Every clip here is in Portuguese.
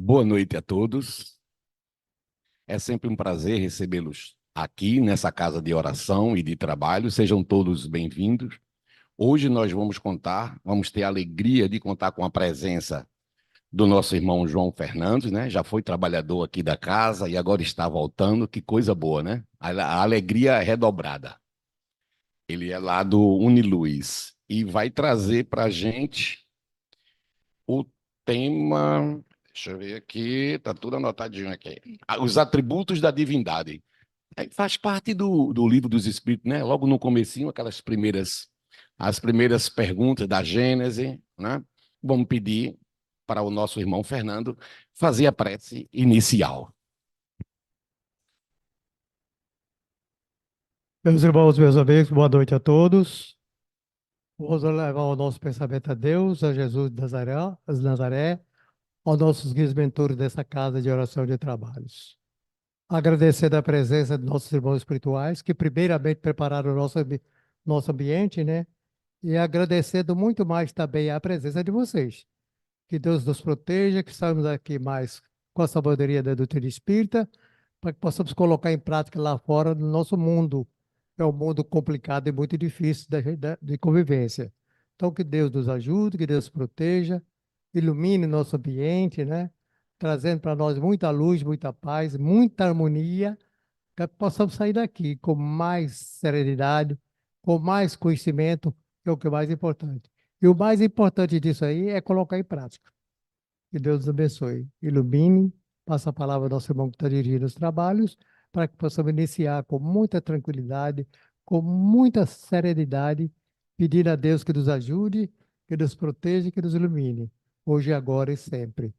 Boa noite a todos. É sempre um prazer recebê-los aqui nessa casa de oração e de trabalho. Sejam todos bem-vindos. Hoje nós vamos ter a alegria de contar com a presença do nosso irmão João Fernandes, né? Já foi trabalhador aqui da casa e agora está voltando. Que coisa boa, né? A alegria é redobrada. Ele é lá do Uniluz e vai trazer para a gente o tema. Deixa eu ver aqui, está tudo anotadinho aqui. Os atributos da divindade. Faz parte do livro dos Espíritos, né? Logo no comecinho, as primeiras perguntas da Gênese, né? Vamos pedir para o nosso irmão Fernando fazer a prece inicial. Meus irmãos, meus amigos, boa noite a todos. Vamos levar o nosso pensamento a Deus, a Jesus de Nazaré, aos nossos guias mentores dessa casa de oração e de trabalhos. Agradecendo a presença de nossos irmãos espirituais, que primeiramente prepararam o nosso ambiente, né? E agradecendo muito mais também a presença de vocês. Que Deus nos proteja, que saímos aqui mais com a sabedoria da doutrina espírita, para que possamos colocar em prática lá fora no nosso mundo. É um mundo complicado e muito difícil de convivência. Então, que Deus nos ajude, que Deus nos proteja, ilumine nosso ambiente, né? Trazendo para nós muita luz, muita paz, muita harmonia, para que possamos sair daqui com mais serenidade, com mais conhecimento, que é o que é mais importante. E o mais importante disso aí é colocar em prática. Que Deus nos abençoe. Ilumine, passa a palavra ao nosso irmão que está dirigindo os trabalhos, para que possamos iniciar com muita tranquilidade, com muita serenidade, pedindo a Deus que nos ajude, que nos proteja e que nos ilumine, hoje, agora e sempre.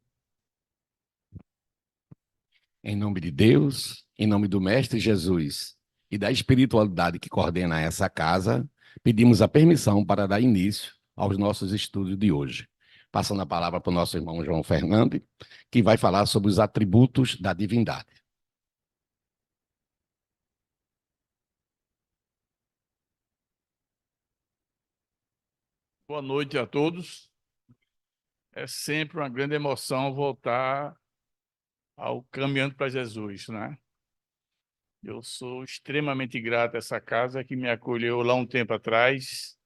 Em nome de Deus, em nome do Mestre Jesus e da espiritualidade que coordena essa casa, pedimos a permissão para dar início aos nossos estudos de hoje. Passando a palavra para o nosso irmão João Fernando, que vai falar sobre os atributos da divindade. Boa noite a todos. É sempre uma grande emoção voltar ao Caminhando para Jesus, né? Eu sou extremamente grato a essa casa que me acolheu lá um tempo atrás.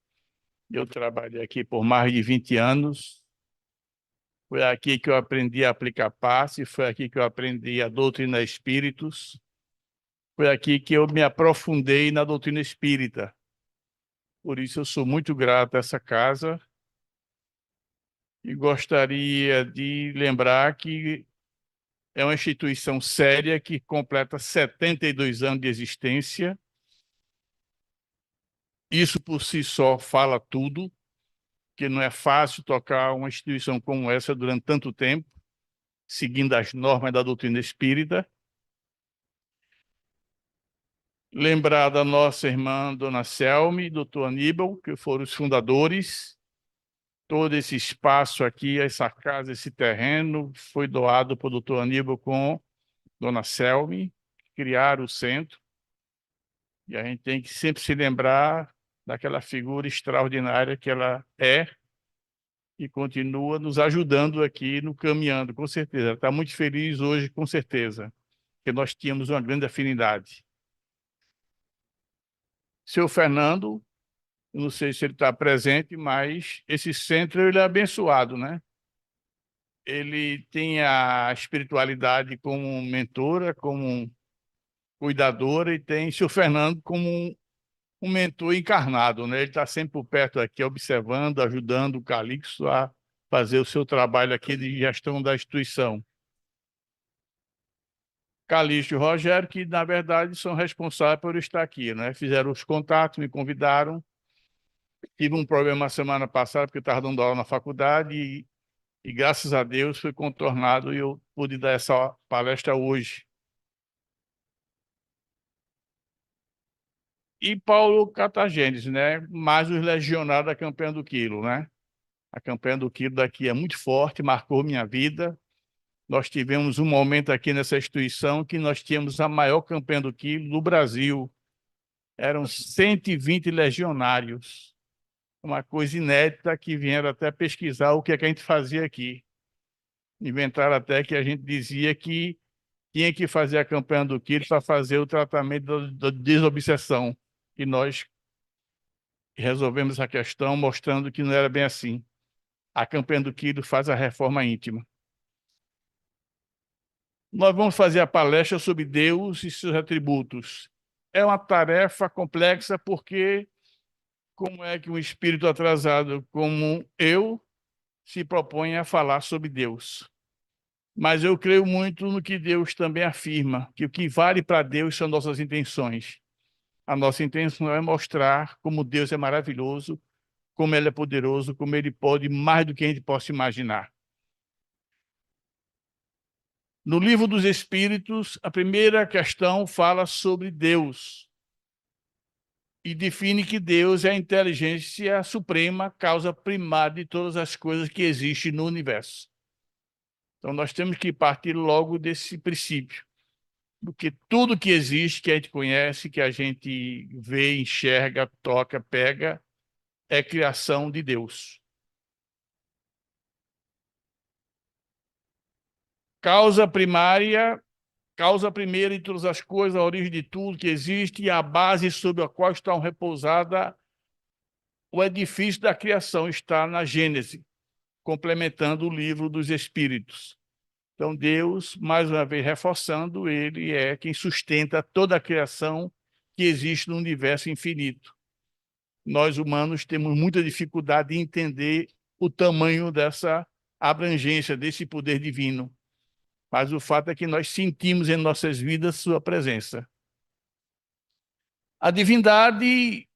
Eu trabalhei aqui por mais de 20 anos. Foi aqui que eu aprendi a aplicar passe, foi aqui que eu aprendi a doutrina espíritos. Foi aqui que eu me aprofundei na doutrina espírita. Por isso eu sou muito grato a essa casa e gostaria de lembrar que é uma instituição séria que completa 72 anos de existência. Isso por si só fala tudo, que não é fácil tocar uma instituição como essa durante tanto tempo, seguindo as normas da doutrina espírita. Lembrar da nossa irmã Dona Selme e Dr. Aníbal, que foram os fundadores. Todo esse espaço aqui, essa casa, esse terreno, foi doado por Dr. Aníbal com Dona Selme, que criaram o centro. E a gente tem que sempre se lembrar daquela figura extraordinária que ela é e continua nos ajudando aqui no caminhando, com certeza. Ela está muito feliz hoje, com certeza, porque nós tínhamos uma grande afinidade. Seu Fernando, eu não sei se ele está presente, mas esse centro ele é abençoado, né? Ele tem a espiritualidade como mentora, como cuidadora, e tem seu Fernando como um mentor encarnado, né? Ele está sempre por perto aqui, observando, ajudando o Calixto a fazer o seu trabalho aqui de gestão da instituição. Calixto e Rogério, que na verdade são responsáveis por estar aqui, né? Fizeram os contatos, me convidaram. Tive um problema semana passada, porque eu estava dando aula na faculdade e graças a Deus foi contornado e eu pude dar essa palestra hoje. E Paulo Cartagenes, né? Mais os legionários da campanha do Quilo, né? A campanha do Quilo daqui é muito forte, marcou minha vida. Nós tivemos um momento aqui nessa instituição que nós tínhamos a maior campanha do Quilo do Brasil. Eram 120 legionários. Uma coisa inédita que vieram até pesquisar o que é que a gente fazia aqui. Inventaram até que a gente dizia que tinha que fazer a campanha do quilo para fazer o tratamento da desobsessão. E nós resolvemos essa questão mostrando que não era bem assim. A campanha do quilo faz a reforma íntima. Nós vamos fazer a palestra sobre Deus e seus atributos. É uma tarefa complexa porque como é que um espírito atrasado como eu se propõe a falar sobre Deus? Mas eu creio muito no que Deus também afirma, que o que vale para Deus são nossas intenções. A nossa intenção é mostrar como Deus é maravilhoso, como Ele é poderoso, como Ele pode mais do que a gente possa imaginar. No Livro dos Espíritos, a primeira questão fala sobre Deus e define que Deus é a inteligência suprema, causa primária de todas as coisas que existem no universo. Então, nós temos que partir logo desse princípio, porque tudo que existe, que a gente conhece, que a gente vê, enxerga, toca, pega, é criação de Deus. Causa primária, causa primeira de todas as coisas, a origem de tudo que existe e a base sobre a qual estão repousada o edifício da criação está na Gênese, complementando o Livro dos Espíritos. Então, Deus, mais uma vez reforçando, ele é quem sustenta toda a criação que existe no universo infinito. Nós, humanos, temos muita dificuldade de entender o tamanho dessa abrangência, desse poder divino. Mas o fato é que nós sentimos em nossas vidas sua presença. A divindade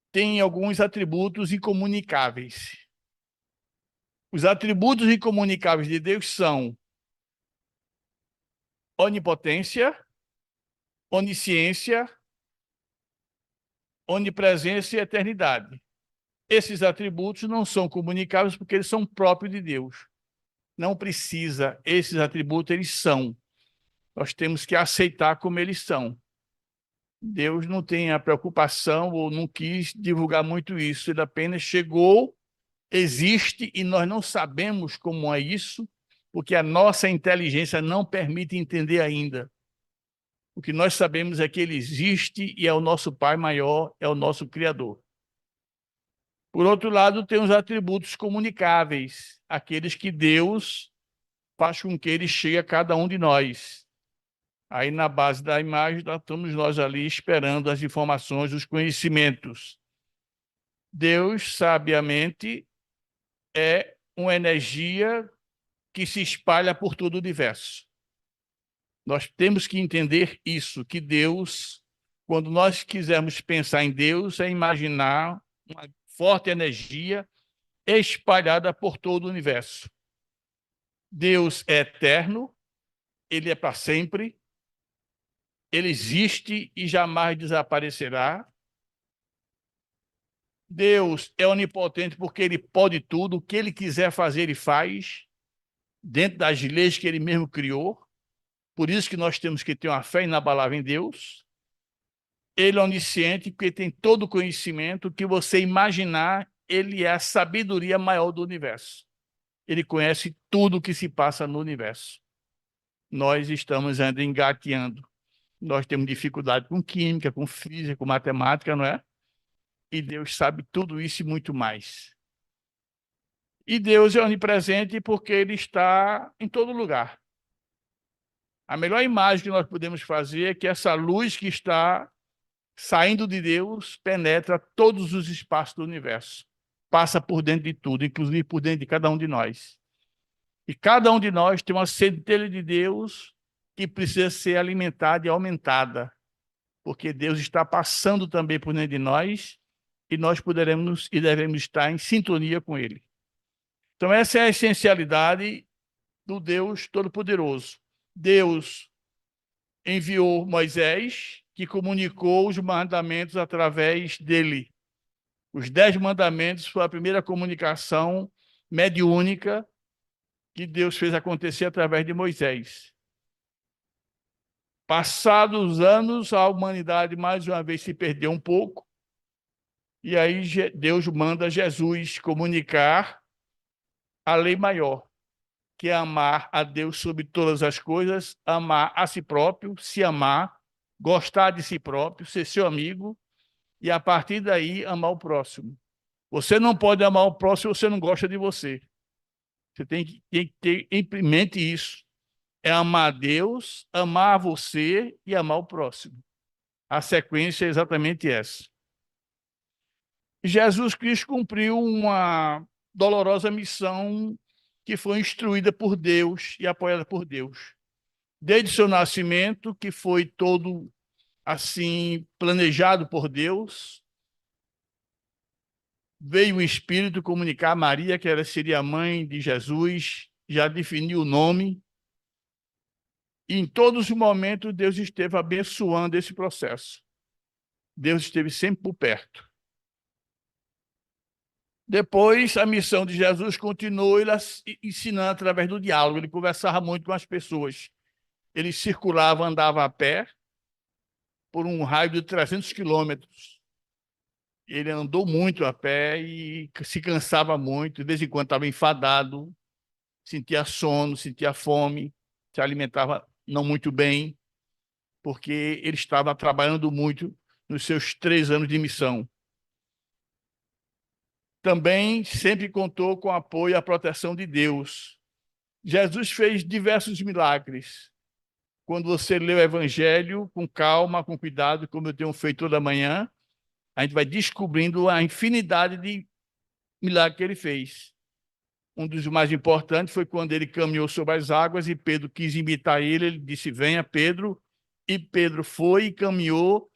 tem alguns atributos incomunicáveis. Os atributos incomunicáveis de Deus são onipotência, onisciência, onipresença e eternidade. Esses atributos não são comunicáveis porque eles são próprios de Deus. Não precisa, esses atributos eles são. Nós temos que aceitar como eles são. Deus não tem a preocupação ou não quis divulgar muito isso, ele apenas chegou, existe e nós não sabemos como é isso, porque a nossa inteligência não permite entender ainda. O que nós sabemos é que ele existe e é o nosso Pai maior, é o nosso Criador. Por outro lado, tem os atributos comunicáveis, aqueles que Deus faz com que ele chegue a cada um de nós. Aí, na base da imagem, estamos nós ali esperando as informações, os conhecimentos. Deus, sabiamente, é uma energia que se espalha por todo o universo. Nós temos que entender isso, que Deus, quando nós quisermos pensar em Deus, é imaginar uma forte energia espalhada por todo o universo. Deus é eterno, ele é para sempre, ele existe e jamais desaparecerá. Deus é onipotente porque ele pode tudo, o que ele quiser fazer, ele faz, dentro das leis que ele mesmo criou. Por isso que nós temos que ter uma fé inabalável em Deus. Ele é onisciente porque tem todo o conhecimento que você imaginar, ele é a sabedoria maior do universo. Ele conhece tudo o que se passa no universo. Nós estamos ainda engateando. Nós temos dificuldade com química, com física, com matemática, não é? E Deus sabe tudo isso e muito mais. E Deus é onipresente porque ele está em todo lugar. A melhor imagem que nós podemos fazer é que essa luz que está saindo de Deus penetra todos os espaços do universo. Passa por dentro de tudo, inclusive por dentro de cada um de nós. E cada um de nós tem uma centelha de Deus que precisa ser alimentada e aumentada, porque Deus está passando também por dentro de nós e nós poderemos e devemos estar em sintonia com Ele. Então, essa é a essencialidade do Deus Todo-Poderoso. Deus enviou Moisés, que comunicou os mandamentos através dele. Os 10 mandamentos foi a primeira comunicação mediúnica que Deus fez acontecer através de Moisés. Passados os anos, a humanidade mais uma vez se perdeu um pouco, e aí Deus manda Jesus comunicar a lei maior. que é amar a Deus sobre todas as coisas, amar a si próprio, se amar, gostar de si próprio, ser seu amigo e, a partir daí, amar o próximo. Você não pode amar o próximo se você não gosta de você. Você tem que ter em mente isso. É amar a Deus, amar você e amar o próximo. A sequência é exatamente essa. Jesus Cristo cumpriu uma dolorosa missão que foi instruída por Deus e apoiada por Deus. Desde seu nascimento, que foi todo assim planejado por Deus, veio o Espírito comunicar a Maria, que seria a mãe de Jesus, já definiu o nome. E em todos os momentos, Deus esteve abençoando esse processo. Deus esteve sempre por perto. Depois, a missão de Jesus continuou ele ensinando através do diálogo. Ele conversava muito com as pessoas. Ele circulava, andava a pé por um raio de 300 quilômetros. Ele andou muito a pé e se cansava muito. De vez em quando estava enfadado, sentia sono, sentia fome, se alimentava não muito bem, porque ele estava trabalhando muito nos seus 3 anos de missão. Também sempre contou com o apoio e a proteção de Deus. Jesus fez diversos milagres. Quando você lê o Evangelho com calma, com cuidado, como eu tenho feito toda manhã, a gente vai descobrindo a infinidade de milagres que ele fez. Um dos mais importantes foi quando ele caminhou sobre as águas e Pedro quis imitar ele. Ele disse, venha, Pedro. E Pedro foi e caminhou,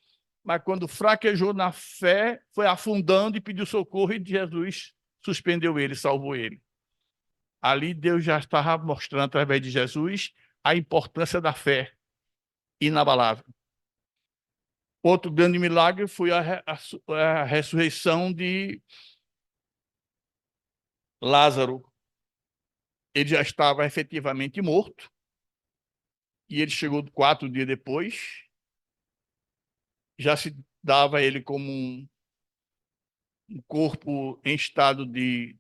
mas quando fraquejou na fé, foi afundando e pediu socorro e Jesus suspendeu ele, salvou ele. Ali Deus já estava mostrando, através de Jesus, a importância da fé inabalável. Outro grande milagre foi a ressurreição de Lázaro. Ele já estava efetivamente morto, e ele chegou 4 dias depois. Já se dava a ele como um corpo em estado de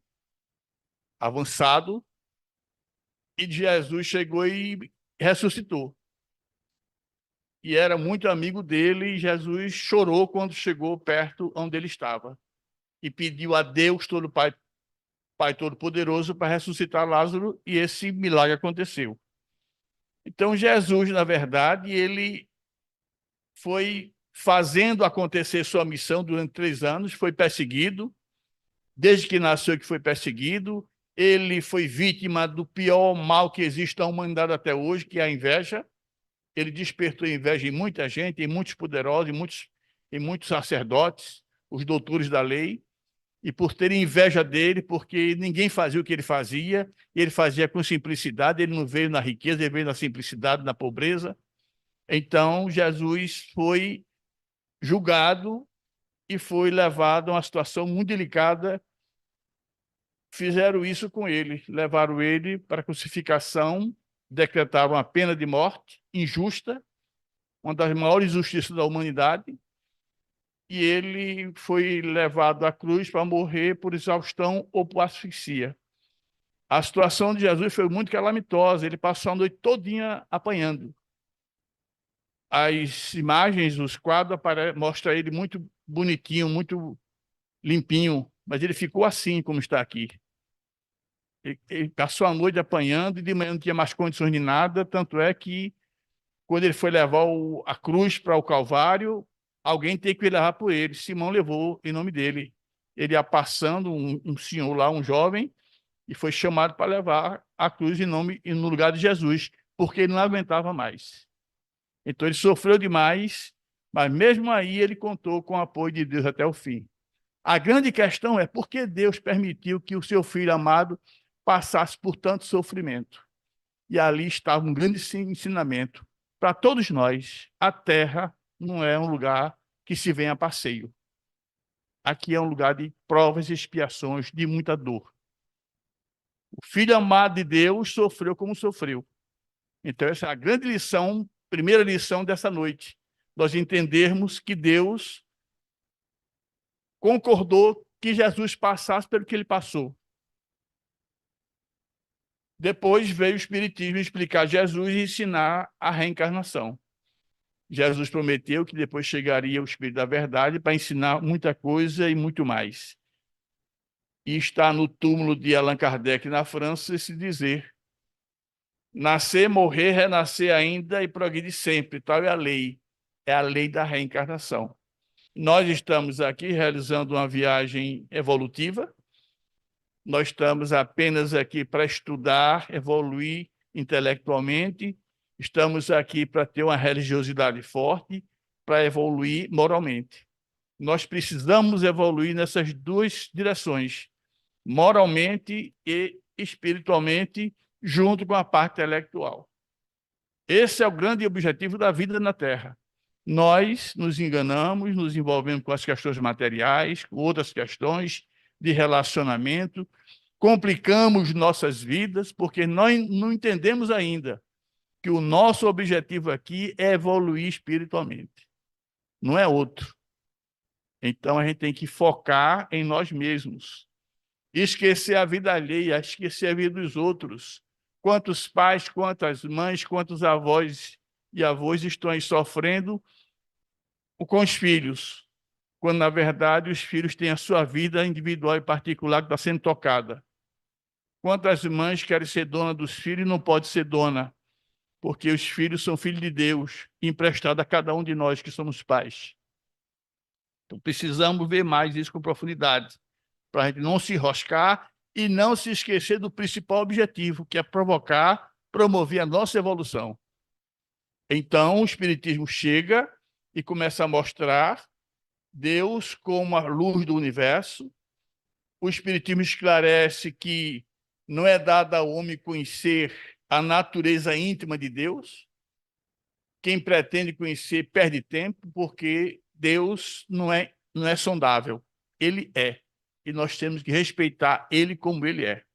avançado, e Jesus chegou e ressuscitou. E era muito amigo dele, e Jesus chorou quando chegou perto onde ele estava. E pediu a Deus, todo Pai Todo-Poderoso, para ressuscitar Lázaro, e esse milagre aconteceu. Então, Jesus, na verdade, ele foi fazendo acontecer sua missão durante 3 anos, foi perseguido, desde que nasceu que foi perseguido, ele foi vítima do pior mal que existe na humanidade até hoje, que é a inveja. Ele despertou inveja em muita gente, em muitos poderosos, em muitos sacerdotes, os doutores da lei, e por terem inveja dele, porque ninguém fazia o que ele fazia, e ele fazia com simplicidade, ele não veio na riqueza, ele veio na simplicidade, na pobreza. Então, Jesus foi julgado e foi levado a uma situação muito delicada. Fizeram isso com ele, levaram ele para a crucificação, decretaram a pena de morte injusta, uma das maiores injustiças da humanidade, e ele foi levado à cruz para morrer por exaustão ou por asfixia. A situação de Jesus foi muito calamitosa, ele passou a noite todinha apanhando. As imagens, os quadros, mostram ele muito bonitinho, muito limpinho, mas ele ficou assim como está aqui. Ele passou a noite apanhando e de manhã não tinha mais condições de nada, tanto é que quando ele foi levar a cruz para o Calvário, alguém tem que levar por ele. Simão levou em nome dele. Ele ia passando, um senhor lá, um jovem, e foi chamado para levar a cruz no lugar de Jesus, porque ele não aguentava mais. Então ele sofreu demais, mas mesmo aí ele contou com o apoio de Deus até o fim. A grande questão é por que Deus permitiu que o seu filho amado passasse por tanto sofrimento. E ali estava um grande ensinamento para todos nós. A terra não é um lugar que se vem a passeio. Aqui é um lugar de provas e expiações, de muita dor. O filho amado de Deus sofreu como sofreu. Então essa é a grande lição, primeira lição dessa noite. Nós entendermos que Deus concordou que Jesus passasse pelo que ele passou. Depois veio o Espiritismo explicar Jesus e ensinar a reencarnação. Jesus prometeu que depois chegaria o Espírito da Verdade para ensinar muita coisa e muito mais. E está no túmulo de Allan Kardec, na França, esse dizer: nascer, morrer, renascer ainda e progredir sempre. Tal é a lei. É a lei da reencarnação. Nós estamos aqui realizando uma viagem evolutiva. Nós estamos apenas aqui para estudar, evoluir intelectualmente. Estamos aqui para ter uma religiosidade forte, para evoluir moralmente. Nós precisamos evoluir nessas duas direções, moralmente e espiritualmente, junto com a parte intelectual. Esse é o grande objetivo da vida na Terra. Nós nos enganamos, nos envolvemos com as questões materiais, com outras questões de relacionamento, complicamos nossas vidas, porque nós não entendemos ainda que o nosso objetivo aqui é evoluir espiritualmente, não é outro. Então, a gente tem que focar em nós mesmos, esquecer a vida alheia, esquecer a vida dos outros. Quantos pais, quantas mães, quantos avós e avós estão aí sofrendo com os filhos, quando, na verdade, os filhos têm a sua vida individual e particular que está sendo tocada. Quantas mães querem ser dona dos filhos e não pode ser dona, porque os filhos são filhos de Deus, emprestados a cada um de nós que somos pais. Então, precisamos ver mais isso com profundidade, para a gente não se enroscar e não se esquecer do principal objetivo, que é provocar, promover a nossa evolução. Então, o Espiritismo chega e começa a mostrar Deus como a luz do universo. O Espiritismo esclarece que não é dado ao homem conhecer a natureza íntima de Deus. Quem pretende conhecer perde tempo, porque Deus não é sondável. Ele é. E nós temos que respeitar ele como ele é.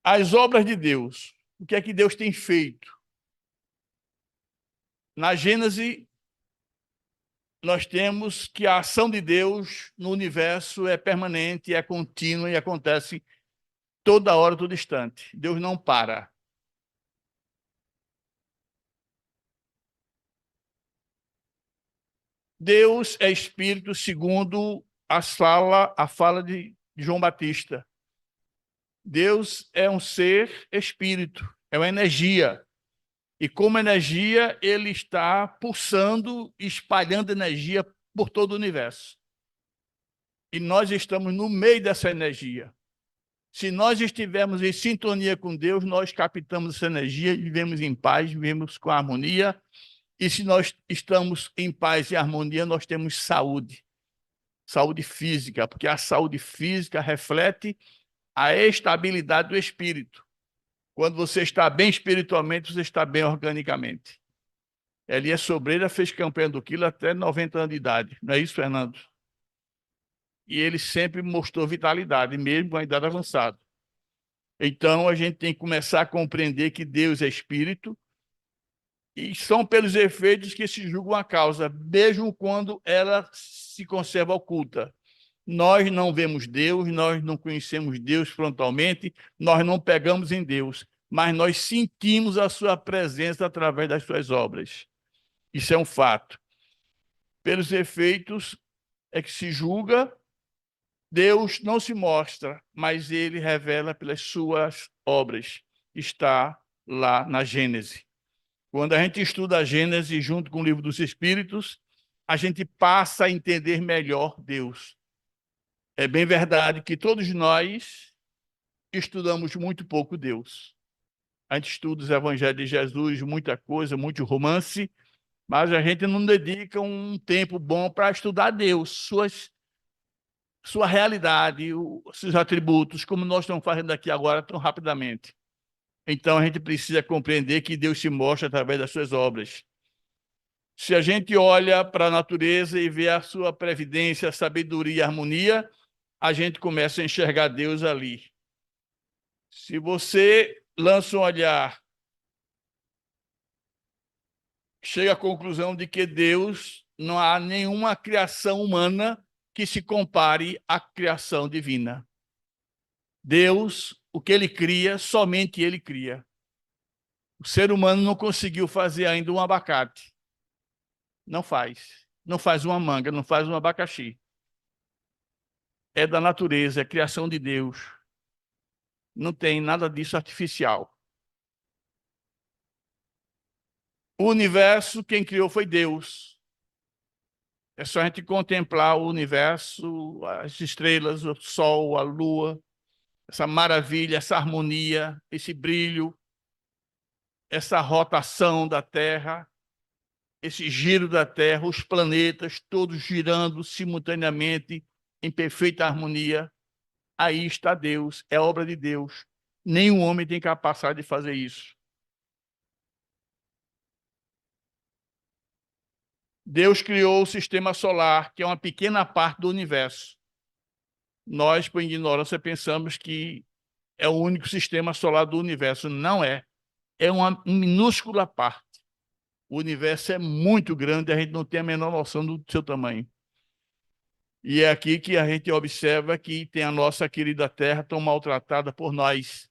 As obras de Deus. O que é que Deus tem feito? Na Gênese, nós temos que a ação de Deus no universo é permanente, é contínua e acontece toda hora, todo instante. Deus não para. Deus é espírito, segundo a fala de João Batista. Deus é um ser espírito, é uma energia. E como energia, ele está pulsando, espalhando energia por todo o universo. E nós estamos no meio dessa energia. Se nós estivermos em sintonia com Deus, nós captamos essa energia, vivemos em paz, vivemos com harmonia. E se nós estamos em paz e harmonia, nós temos saúde. Saúde física, porque a saúde física reflete a estabilidade do espírito. Quando você está bem espiritualmente, você está bem organicamente. Elias Sobreira fez campanha do quilo até 90 anos de idade. Não é isso, Fernando? E ele sempre mostrou vitalidade, mesmo com a idade avançada. Então, a gente tem que começar a compreender que Deus é espírito e são pelos efeitos que se julga uma causa, mesmo quando ela se conserva oculta. Nós não vemos Deus, nós não conhecemos Deus frontalmente, nós não pegamos em Deus, mas nós sentimos a sua presença através das suas obras. Isso é um fato. Pelos efeitos é que se julga, Deus não se mostra, mas ele revela pelas suas obras. Está lá na Gênese. Quando a gente estuda a Gênese junto com o Livro dos Espíritos, a gente passa a entender melhor Deus. É bem verdade que todos nós estudamos muito pouco Deus. A gente estuda os evangelhos de Jesus, muita coisa, muito romance, mas a gente não dedica um tempo bom para estudar Deus, sua realidade, seus atributos, como nós estamos fazendo aqui agora tão rapidamente. Então, a gente precisa compreender que Deus se mostra através das suas obras. Se a gente olha para a natureza e vê a sua previdência, sabedoria e harmonia, a gente começa a enxergar Deus ali. Se você lança um olhar, chega à conclusão de que Deus, não há nenhuma criação humana que se compare à criação divina. Deus, o que ele cria, somente ele cria. O ser humano não conseguiu fazer ainda um abacate. Não faz. Não faz uma manga, não faz um abacaxi. É da natureza, é criação de Deus. Não tem nada disso artificial. O universo, quem criou foi Deus. É só a gente contemplar o universo, as estrelas, o sol, a lua, essa maravilha, essa harmonia, esse brilho, essa rotação da Terra, esse giro da Terra, os planetas todos girando simultaneamente em perfeita harmonia. Aí está Deus, é obra de Deus. Nenhum homem tem capacidade de fazer isso. Deus criou o sistema solar, que é uma pequena parte do universo. Nós, por ignorância, pensamos que é o único sistema solar do universo. Não é. É uma minúscula parte. O universo é muito grande, a gente não tem a menor noção do seu tamanho. E é aqui que a gente observa que tem a nossa querida Terra tão maltratada por nós.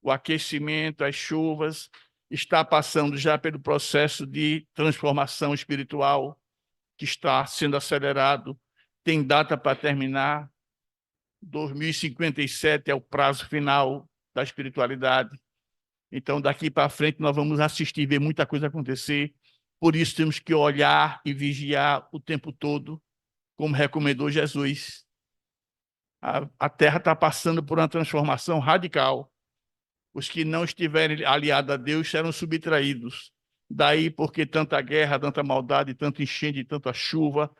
O aquecimento, as chuvas, está passando já pelo processo de transformação espiritual, que está sendo acelerado, tem data para terminar. 2057 é o prazo final da espiritualidade. Então, daqui para frente, nós vamos assistir e ver muita coisa acontecer. Por isso, temos que olhar e vigiar o tempo todo, como recomendou Jesus. A Terra está passando por uma transformação radical. Os que não estiverem aliados a Deus serão subtraídos. Daí porque tanta guerra, tanta maldade, tanta enchente, tanta chuva,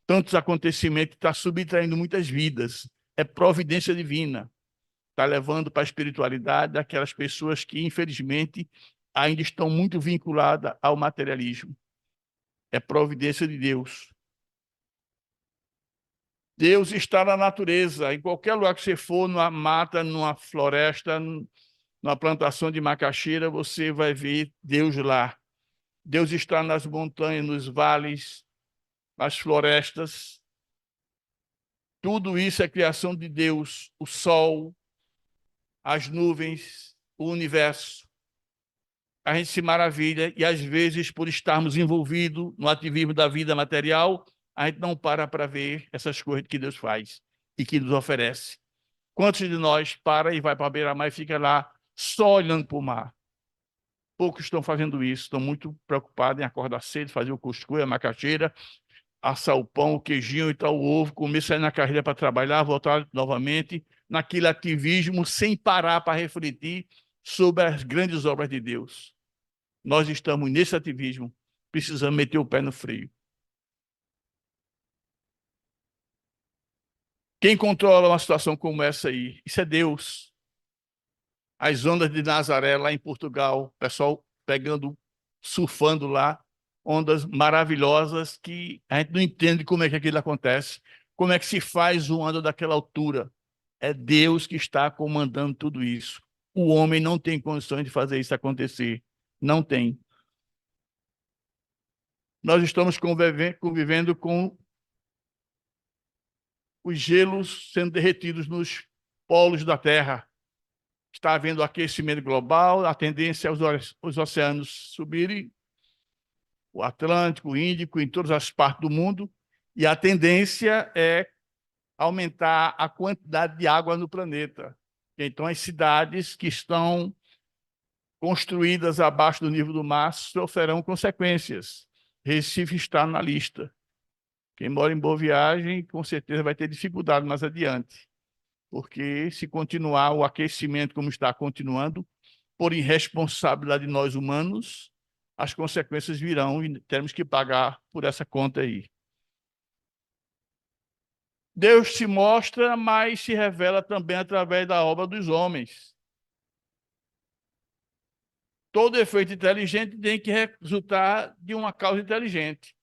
tantos acontecimentos, está subtraindo muitas vidas. É providência divina. Está levando para a espiritualidade aquelas pessoas que, infelizmente, ainda estão muito vinculadas ao materialismo. É providência de Deus. Deus está na natureza. Em qualquer lugar que você for, numa mata, numa floresta, numa plantação de macaxeira, você vai ver Deus lá. Deus está nas montanhas, nos vales, nas florestas. Tudo isso é criação de Deus. O sol, as nuvens, o universo. A gente se maravilha e, às vezes, por estarmos envolvidos no ativismo da vida material, a gente não para ver essas coisas que Deus faz e que nos oferece. Quantos de nós para e vai para a beira-mar e fica lá só olhando para o mar? Poucos estão fazendo isso, estão muito preocupados em acordar cedo, fazer o cuscuz, a macaxeira, assar o pão, o queijinho e tal, o ovo, comer, sair na carreira para trabalhar, voltar novamente, naquele ativismo, sem parar para refletir sobre as grandes obras de Deus. Nós estamos nesse ativismo, precisamos meter o pé no freio. Quem controla uma situação como essa aí? Isso é Deus. As ondas de Nazaré, lá em Portugal, o pessoal pegando, surfando lá, ondas maravilhosas que a gente não entende como é que aquilo acontece, como é que se faz uma onda daquela altura. É Deus que está comandando tudo isso. O homem não tem condições de fazer isso acontecer. Não tem. Nós estamos convivendo com os gelos sendo derretidos nos polos da Terra. Está havendo aquecimento global, a tendência é os oceanos subirem, o Atlântico, o Índico, em todas as partes do mundo, e a tendência é aumentar a quantidade de água no planeta. Então, as cidades que estão construídas abaixo do nível do mar sofrerão consequências. Recife está na lista. Quem mora em Boa Viagem, com certeza vai ter dificuldade mais adiante, porque se continuar o aquecimento como está continuando, por irresponsabilidade de nós humanos, as consequências virão e temos que pagar por essa conta aí. Deus se mostra, mas se revela também através da obra dos homens. Todo efeito inteligente tem que resultar de uma causa inteligente.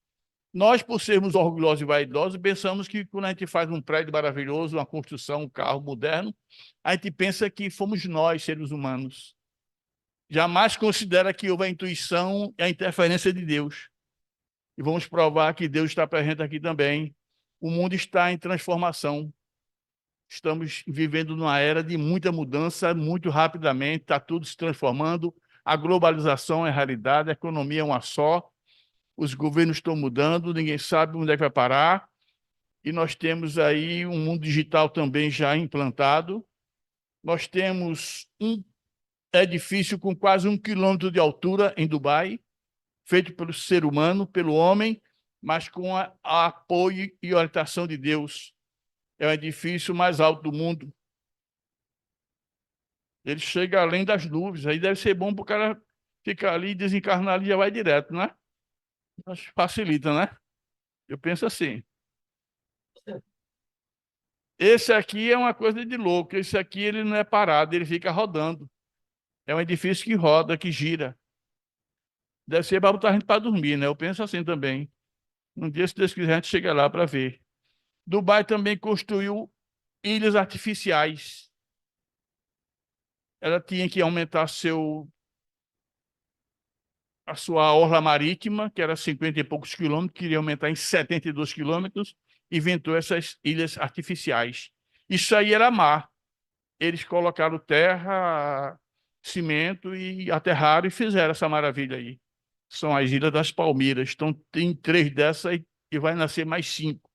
Nós, por sermos orgulhosos e vaidosos, pensamos que quando a gente faz um prédio maravilhoso, uma construção, um carro moderno, a gente pensa que fomos nós, seres humanos. Jamais considera que houve a intuição e a interferência de Deus. E vamos provar que Deus está presente aqui também. O mundo está em transformação. Estamos vivendo numa era de muita mudança, muito rapidamente, está tudo se transformando. A globalização é realidade, a economia é uma só, os governos estão mudando, ninguém sabe onde é que vai parar. E nós temos aí um mundo digital também já implantado. Nós temos um edifício com quase 1 quilômetro de altura em Dubai, feito pelo ser humano, pelo homem, mas com a apoio e orientação de Deus. É o edifício mais alto do mundo. Ele chega além das nuvens. Aí deve ser bom para o cara ficar ali, desencarnar ali e já vai direto, né? Acho que facilita, né? Eu penso assim. Esse aqui é uma coisa de louco. Esse aqui ele não é parado, ele fica rodando. É um edifício que roda, que gira. Deve ser para botar a gente para dormir, né? Eu penso assim também. Um dia, se Deus quiser, a gente chega lá para ver. Dubai também construiu ilhas artificiais. Ela tinha que aumentar a sua orla marítima, que era 50 e poucos quilômetros, queria aumentar em 72 quilômetros, inventou essas ilhas artificiais. Isso aí era mar. Eles colocaram terra, cimento e aterraram e fizeram essa maravilha aí. São as Ilhas das Palmeiras. Então, tem 3 dessas e vai nascer mais 5.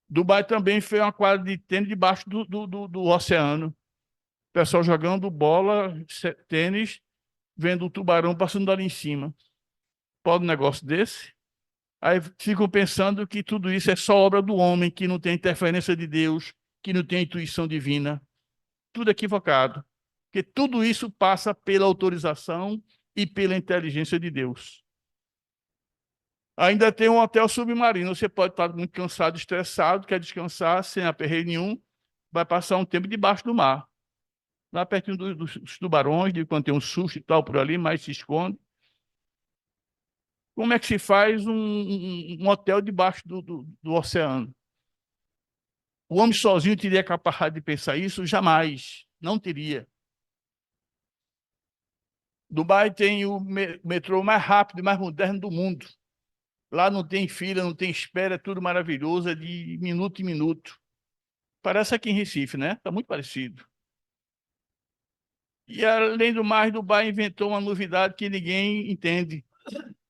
Dubai também fez uma quadra de tênis debaixo do oceano. O pessoal jogando bola, tênis, vendo o tubarão passando ali em cima. Pode um negócio desse? Aí ficam pensando que tudo isso é só obra do homem, que não tem interferência de Deus, que não tem intuição divina. Tudo equivocado. Porque tudo isso passa pela autorização e pela inteligência de Deus. Ainda tem um hotel submarino. Você pode estar muito cansado, estressado, quer descansar, sem aperreio nenhum, vai passar um tempo debaixo do mar. Lá pertinho dos tubarões, de quando tem um susto e tal por ali, mas se esconde. Como é que se faz um hotel debaixo do oceano? O homem sozinho teria capacidade de pensar isso? Jamais. Não teria. Dubai tem o metrô mais rápido e mais moderno do mundo. Lá não tem fila, não tem espera, é tudo maravilhoso, é de minuto em minuto. Parece aqui em Recife, né? Está muito parecido. E, além do mais, Dubai inventou uma novidade que ninguém entende.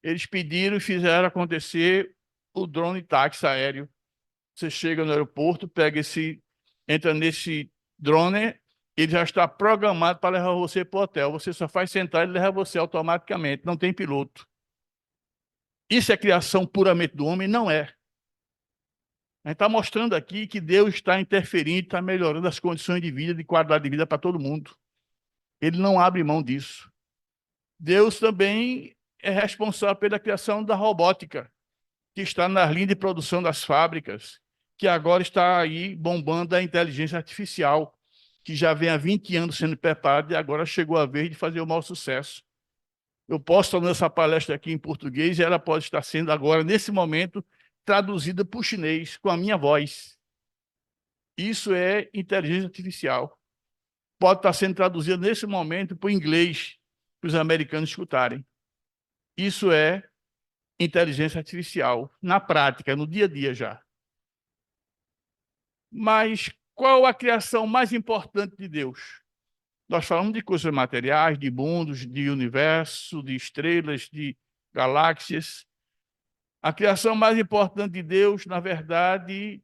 Eles pediram e fizeram acontecer o drone táxi aéreo. Você chega no aeroporto, entra nesse drone, ele já está programado para levar você para o hotel. Você só faz sentar e ele leva você automaticamente, não tem piloto. Isso é criação puramente do homem? Não é. A gente está mostrando aqui que Deus está interferindo, está melhorando as condições de vida, de qualidade de vida para todo mundo. Ele não abre mão disso. Deus também é responsável pela criação da robótica, que está nas linhas de produção das fábricas, que agora está aí bombando a inteligência artificial, que já vem há 20 anos sendo preparada e agora chegou a vez de fazer o maior sucesso. Eu posso estar dando essa palestra aqui em português e ela pode estar sendo agora, nesse momento, traduzida para o chinês, com a minha voz. Isso é inteligência artificial. Pode estar sendo traduzida nesse momento para o inglês, para os americanos escutarem. Isso é inteligência artificial, na prática, no dia a dia já. Mas qual a criação mais importante de Deus? Nós falamos de coisas materiais, de mundos, de universo, de estrelas, de galáxias. A criação mais importante de Deus, na verdade,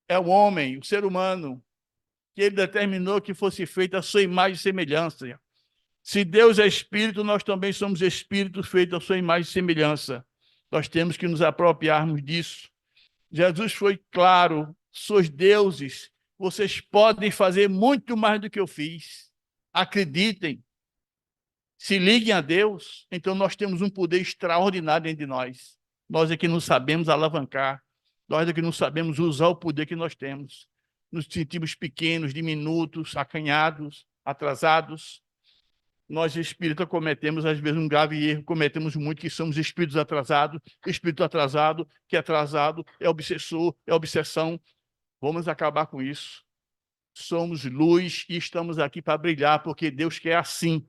é o homem, o ser humano, que ele determinou que fosse feita a sua imagem e semelhança. Se Deus é espírito, nós também somos espíritos feitos à sua imagem e semelhança. Nós temos que nos apropriarmos disso. Jesus foi claro: sois deuses, vocês podem fazer muito mais do que eu fiz. Acreditem, se liguem a Deus, então nós temos um poder extraordinário dentro de nós. Nós é que não sabemos alavancar, nós é que não sabemos usar o poder que nós temos. Nos sentimos pequenos, diminutos, acanhados, atrasados. Nós, espíritas, cometemos, às vezes, um grave erro, cometemos muito, que somos espíritos atrasados. Espírito atrasado, que é atrasado, é obsessor, é obsessão. Vamos acabar com isso. Somos luz e estamos aqui para brilhar, porque Deus quer assim.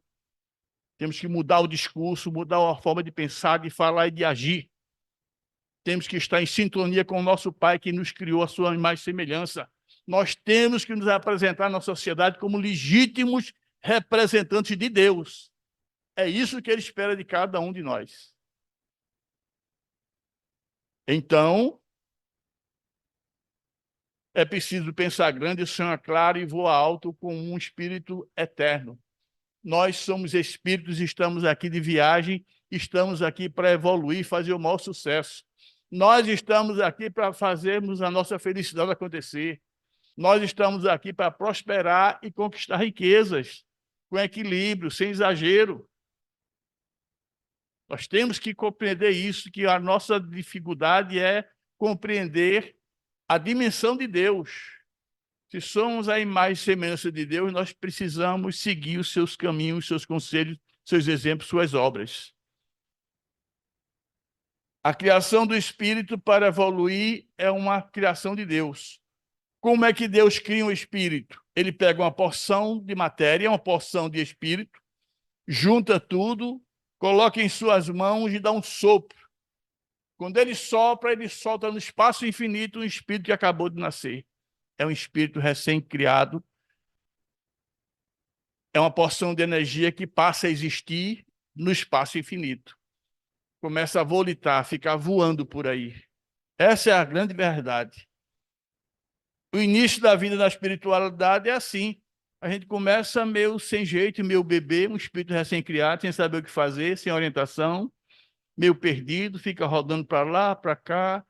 Temos que mudar o discurso, mudar a forma de pensar, de falar e de agir. Temos que estar em sintonia com o nosso Pai, que nos criou a sua imagem e semelhança. Nós temos que nos apresentar na sociedade como legítimos representantes de Deus. É isso que ele espera de cada um de nós. Então, é preciso pensar grande, sonhar claro e voar alto com um espírito eterno. Nós somos espíritos, estamos aqui de viagem, estamos aqui para evoluir e fazer o maior sucesso. Nós estamos aqui para fazermos a nossa felicidade acontecer. Nós estamos aqui para prosperar e conquistar riquezas, com equilíbrio, sem exagero. Nós temos que compreender isso, que a nossa dificuldade é compreender a dimensão de Deus. Se somos a imagem e semelhança de Deus, nós precisamos seguir os seus caminhos, seus conselhos, seus exemplos, suas obras. A criação do espírito para evoluir é uma criação de Deus. Como é que Deus cria um espírito? Ele pega uma porção de matéria, uma porção de espírito, junta tudo, coloca em suas mãos e dá um sopro. Quando ele sopra, ele solta no espaço infinito um espírito que acabou de nascer. É um espírito recém-criado. É uma porção de energia que passa a existir no espaço infinito. Começa a volitar, ficar voando por aí. Essa é a grande verdade. O início da vida na espiritualidade é assim. A gente começa meio sem jeito, meio bebê, um espírito recém-criado, sem saber o que fazer, sem orientação, meio perdido, fica rodando para lá, para cá,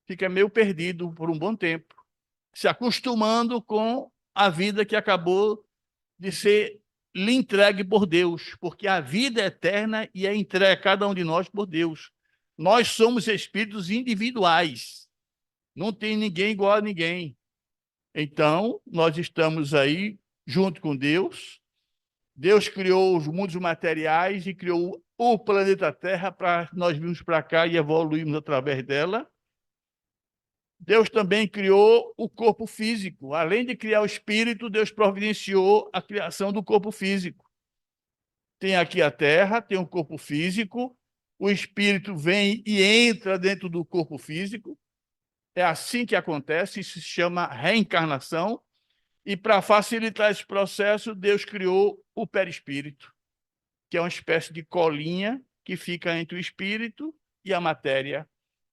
fica meio perdido por um bom tempo, se acostumando com a vida que acabou de ser lhe entregue por Deus, porque a vida é eterna e é entregue a cada um de nós por Deus. Nós somos espíritos individuais, não tem ninguém igual a ninguém. Então, nós estamos aí junto com Deus. Deus criou os mundos materiais e criou o planeta Terra para nós virmos para cá e evoluirmos através dela. Deus também criou o corpo físico. Além de criar o espírito, Deus providenciou a criação do corpo físico. Tem aqui a Terra, tem um corpo físico, o espírito vem e entra dentro do corpo físico. É assim que acontece, isso se chama reencarnação. E para facilitar esse processo, Deus criou o perispírito, que é uma espécie de colinha que fica entre o espírito e a matéria.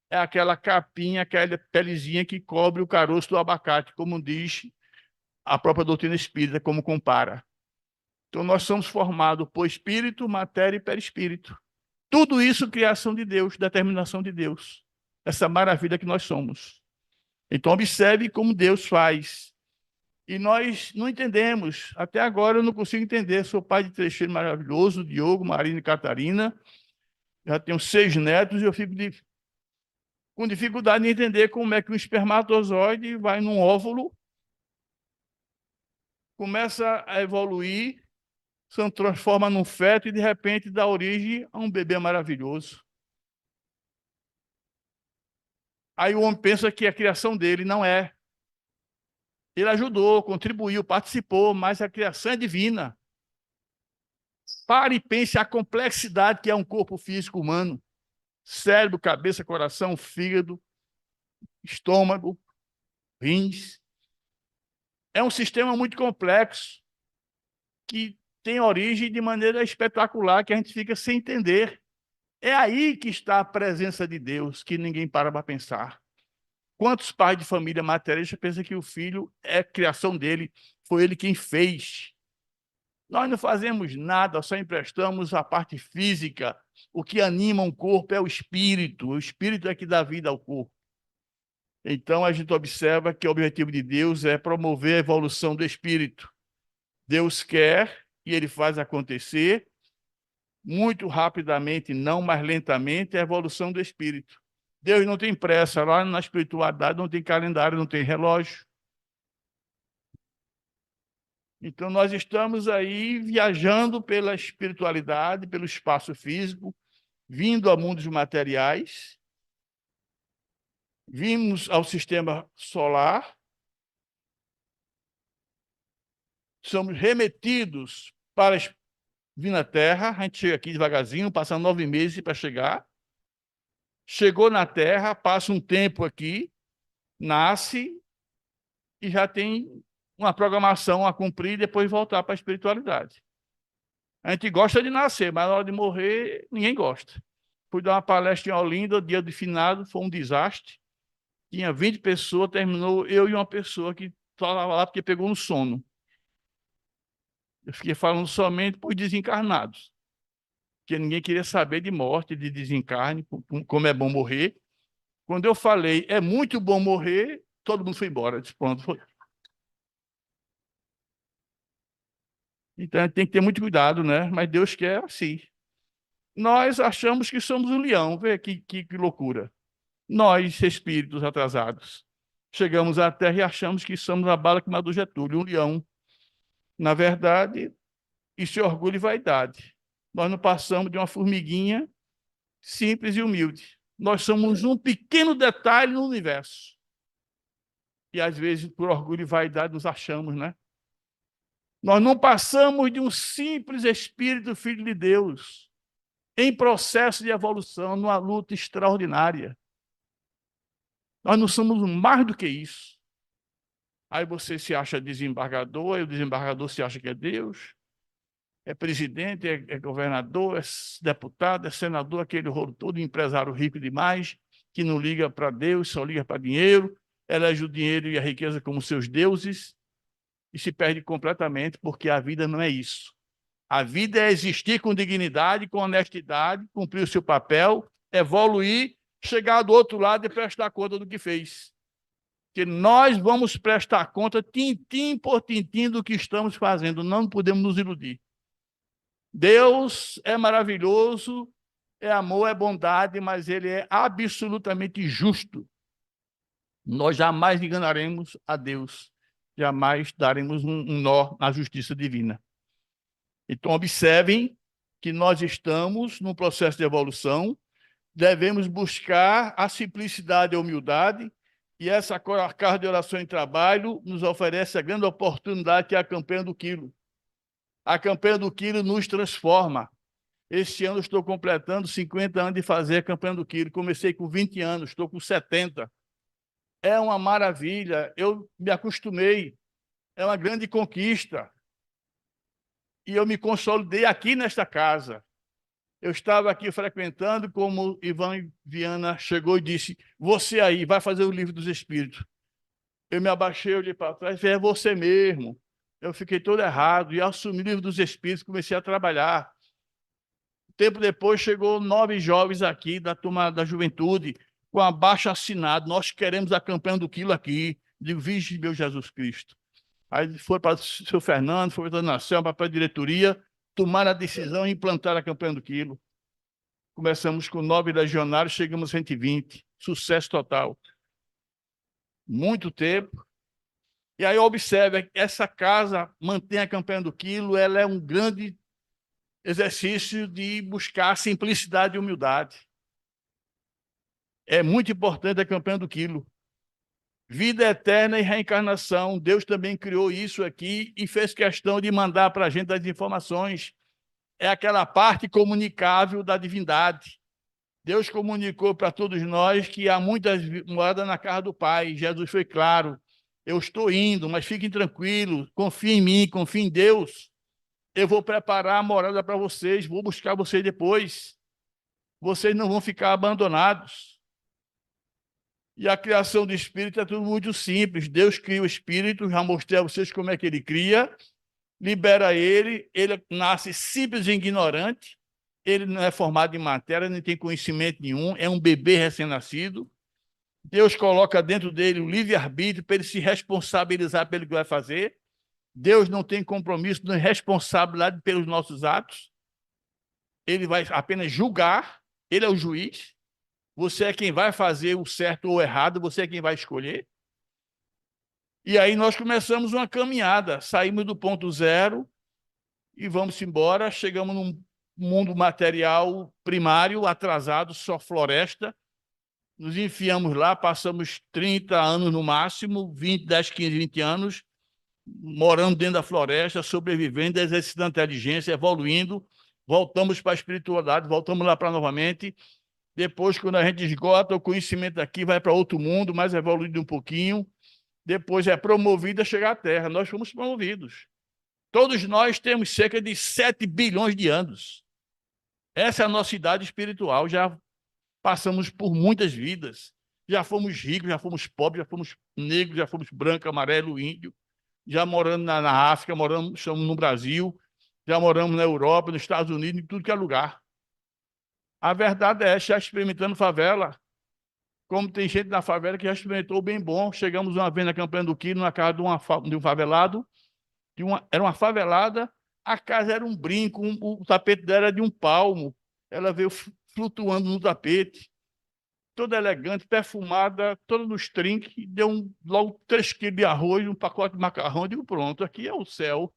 É aquela capinha, aquela pelezinha que cobre o caroço do abacate, como diz a própria doutrina espírita, como compara. Então, nós somos formados por espírito, matéria e perispírito. Tudo isso criação de Deus, determinação de Deus. Essa maravilha que nós somos. Então, observe como Deus faz. E nós não entendemos. Até agora eu não consigo entender. Sou pai de 3 filhos maravilhosos, Diogo, Marina e Catarina. Já tenho 6 netos e eu fico com dificuldade de entender como é que um espermatozoide vai num óvulo, começa a evoluir, se transforma num feto e, de repente, dá origem a um bebê maravilhoso. Aí o homem pensa que a criação dele não é. Ele ajudou, contribuiu, participou, mas a criação é divina. Pare e pense a complexidade que é um corpo físico humano. Cérebro, cabeça, coração, fígado, estômago, rins. É um sistema muito complexo que tem origem de maneira espetacular que a gente fica sem entender. É aí que está a presença de Deus, que ninguém para pensar. Quantos pais de família materialista pensam que o filho é criação dele, foi ele quem fez? Nós não fazemos nada, só emprestamos a parte física. O que anima um corpo é o espírito é que dá vida ao corpo. Então, a gente observa que o objetivo de Deus é promover a evolução do espírito. Deus quer e ele faz acontecer muito rapidamente, não mais lentamente, a evolução do espírito. Deus não tem pressa, lá na espiritualidade não tem calendário, não tem relógio. Então, nós estamos aí viajando pela espiritualidade, pelo espaço físico, vindo a mundos materiais, vimos ao sistema solar, somos remetidos para vir na Terra, a gente chega aqui devagarzinho, passa 9 meses para chegar, chegou na Terra, passa um tempo aqui, nasce, e já tem uma programação a cumprir e depois voltar para a espiritualidade. A gente gosta de nascer, mas na hora de morrer, ninguém gosta. Fui dar uma palestra em Olinda, dia de finado, foi um desastre. Tinha 20 pessoas, terminou eu e uma pessoa que estava lá porque pegou no sono. Eu fiquei falando somente por desencarnados, porque ninguém queria saber de morte, de desencarne, como é bom morrer. Quando eu falei, é muito bom morrer, todo mundo foi embora. Disse, pronto, foi. Então, a gente tem que ter muito cuidado, né? Mas Deus quer assim. Nós achamos que somos um leão, vê que loucura. Nós, espíritos atrasados, chegamos à Terra e achamos que somos a bala que matou Getúlio, um leão. Na verdade, isso é orgulho e vaidade. Nós não passamos de uma formiguinha simples e humilde. Nós somos um pequeno detalhe no universo. E, às vezes, por orgulho e vaidade, nos achamos, né? Nós não passamos de um simples espírito filho de Deus, em processo de evolução, numa luta extraordinária. Nós não somos mais do que isso. Aí você se acha desembargador, aí o desembargador se acha que é Deus, é presidente, é governador, é deputado, é senador, aquele rolo todo, empresário rico demais, que não liga para Deus, só liga para dinheiro, elege o dinheiro e a riqueza como seus deuses e se perde completamente, porque a vida não é isso. A vida é existir com dignidade, com honestidade, cumprir o seu papel, evoluir, chegar do outro lado e prestar conta do que fez. Porque nós vamos prestar conta, tintim por tintim, do que estamos fazendo. Não podemos nos iludir. Deus é maravilhoso, é amor, é bondade, mas Ele é absolutamente justo. Nós jamais enganaremos a Deus, jamais daremos um nó na justiça divina. Então, observem que nós estamos num processo de evolução, devemos buscar a simplicidade e a humildade, e essa casa de oração em trabalho nos oferece a grande oportunidade que é a campanha do quilo. A campanha do quilo nos transforma. Este ano estou completando 50 anos de fazer a campanha do quilo. Comecei com 20 anos, estou com 70. É uma maravilha, eu me acostumei, é uma grande conquista. E eu me consolidei aqui nesta casa. Eu estava aqui frequentando, como Ivan Viana chegou e disse, você aí, vai fazer o livro dos Espíritos. Eu me abaixei, olhei para trás e falei, é você mesmo. Eu fiquei todo errado e assumi o livro dos Espíritos, comecei a trabalhar. Tempo depois, chegou 9 jovens aqui da turma da juventude, com abaixo assinado, nós queremos a campanha do quilo aqui. Digo, vixe, meu Jesus Cristo. Aí foi para o seu Fernando, foi para a Nação, para a diretoria, tomaram a decisão e implantaram a campanha do quilo. Começamos com 9 legionários, chegamos a 120. Sucesso total. Muito tempo. E aí observe, essa casa mantém a campanha do quilo, ela é um grande exercício de buscar simplicidade e humildade. É muito importante a campanha do quilo. Vida eterna e reencarnação. Deus também criou isso aqui e fez questão de mandar para a gente as informações. É aquela parte comunicável da divindade. Deus comunicou para todos nós que há muitas moradas na casa do Pai. Jesus foi claro. Eu estou indo, mas fiquem tranquilos. Confiem em mim, confiem em Deus. Eu vou preparar a morada para vocês. Vou buscar vocês depois. Vocês não vão ficar abandonados. E a criação do espírito é tudo muito simples. Deus cria o espírito, já mostrei a vocês como é que ele cria, libera ele nasce simples e ignorante, ele não é formado em matéria, não tem conhecimento nenhum, é um bebê recém-nascido. Deus coloca dentro dele o livre-arbítrio para ele se responsabilizar pelo que vai fazer. Deus não tem compromisso, não é responsabilidade pelos nossos atos. Ele vai apenas julgar, ele é o juiz. Você é quem vai fazer o certo ou o errado, você é quem vai escolher. E aí nós começamos uma caminhada, saímos do ponto zero e vamos embora, chegamos num mundo material primário, atrasado, só floresta, nos enfiamos lá, passamos 30 anos no máximo, 10, 15, 20 anos, morando dentro da floresta, sobrevivendo, exercitando a inteligência, evoluindo, voltamos para a espiritualidade, voltamos lá para novamente. Depois, quando a gente esgota o conhecimento daqui, vai para outro mundo, mais evoluído um pouquinho, depois é promovido a chegar à Terra. Nós fomos promovidos. Todos nós temos cerca de 7 bilhões de anos. Essa é a nossa idade espiritual. Já passamos por muitas vidas. Já fomos ricos, já fomos pobres, já fomos negros, já fomos branco, amarelo, índio. Já morando na África, estamos no Brasil, já moramos na Europa, nos Estados Unidos, em tudo que é lugar. A verdade é, já experimentando favela, como tem gente na favela que já experimentou bem bom. Chegamos uma vez na campanha do Quilo, na casa de um favelado, era uma favelada, a casa era um brinco, o tapete dela era de um palmo, ela veio flutuando no tapete, toda elegante, perfumada, toda nos trinques, deu logo 3 quilos de arroz, um pacote de macarrão, eu digo, pronto, aqui é o céu.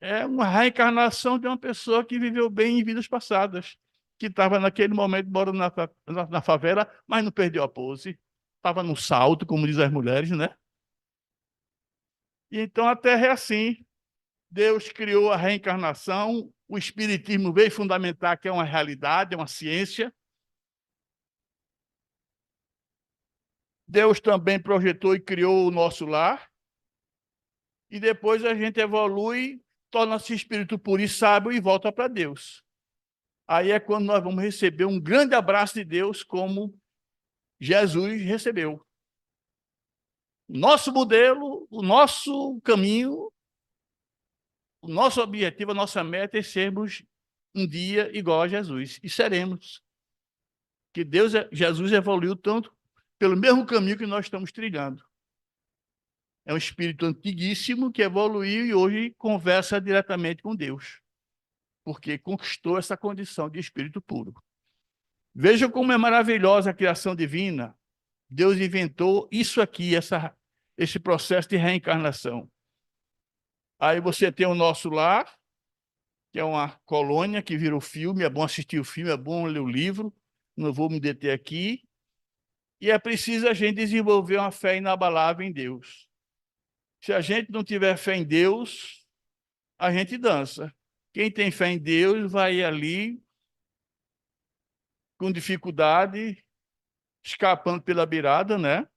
É uma reencarnação de uma pessoa que viveu bem em vidas passadas, que estava naquele momento morando na favela, mas não perdeu a pose, estava no salto, como dizem as mulheres, né? E então a Terra é assim. Deus criou a reencarnação, o Espiritismo veio fundamentar que é uma realidade, é uma ciência. Deus também projetou e criou o nosso lar. E depois a gente evolui, torna-se espírito puro e sábio e volta para Deus. Aí é quando nós vamos receber um grande abraço de Deus, como Jesus recebeu. Nosso modelo, o nosso caminho, o nosso objetivo, a nossa meta é sermos um dia igual a Jesus. E seremos. Que Jesus evoluiu tanto pelo mesmo caminho que nós estamos trilhando. É um espírito antiguíssimo que evoluiu e hoje conversa diretamente com Deus, porque conquistou essa condição de espírito puro. Vejam como é maravilhosa a criação divina. Deus inventou isso aqui, esse processo de reencarnação. Aí você tem o nosso lar, que é uma colônia que virou filme, é bom assistir o filme, é bom ler o livro, não vou me deter aqui. E é preciso a gente desenvolver uma fé inabalável em Deus. Se a gente não tiver fé em Deus, a gente dança. Quem tem fé em Deus vai ali com dificuldade, escapando pela beirada, né?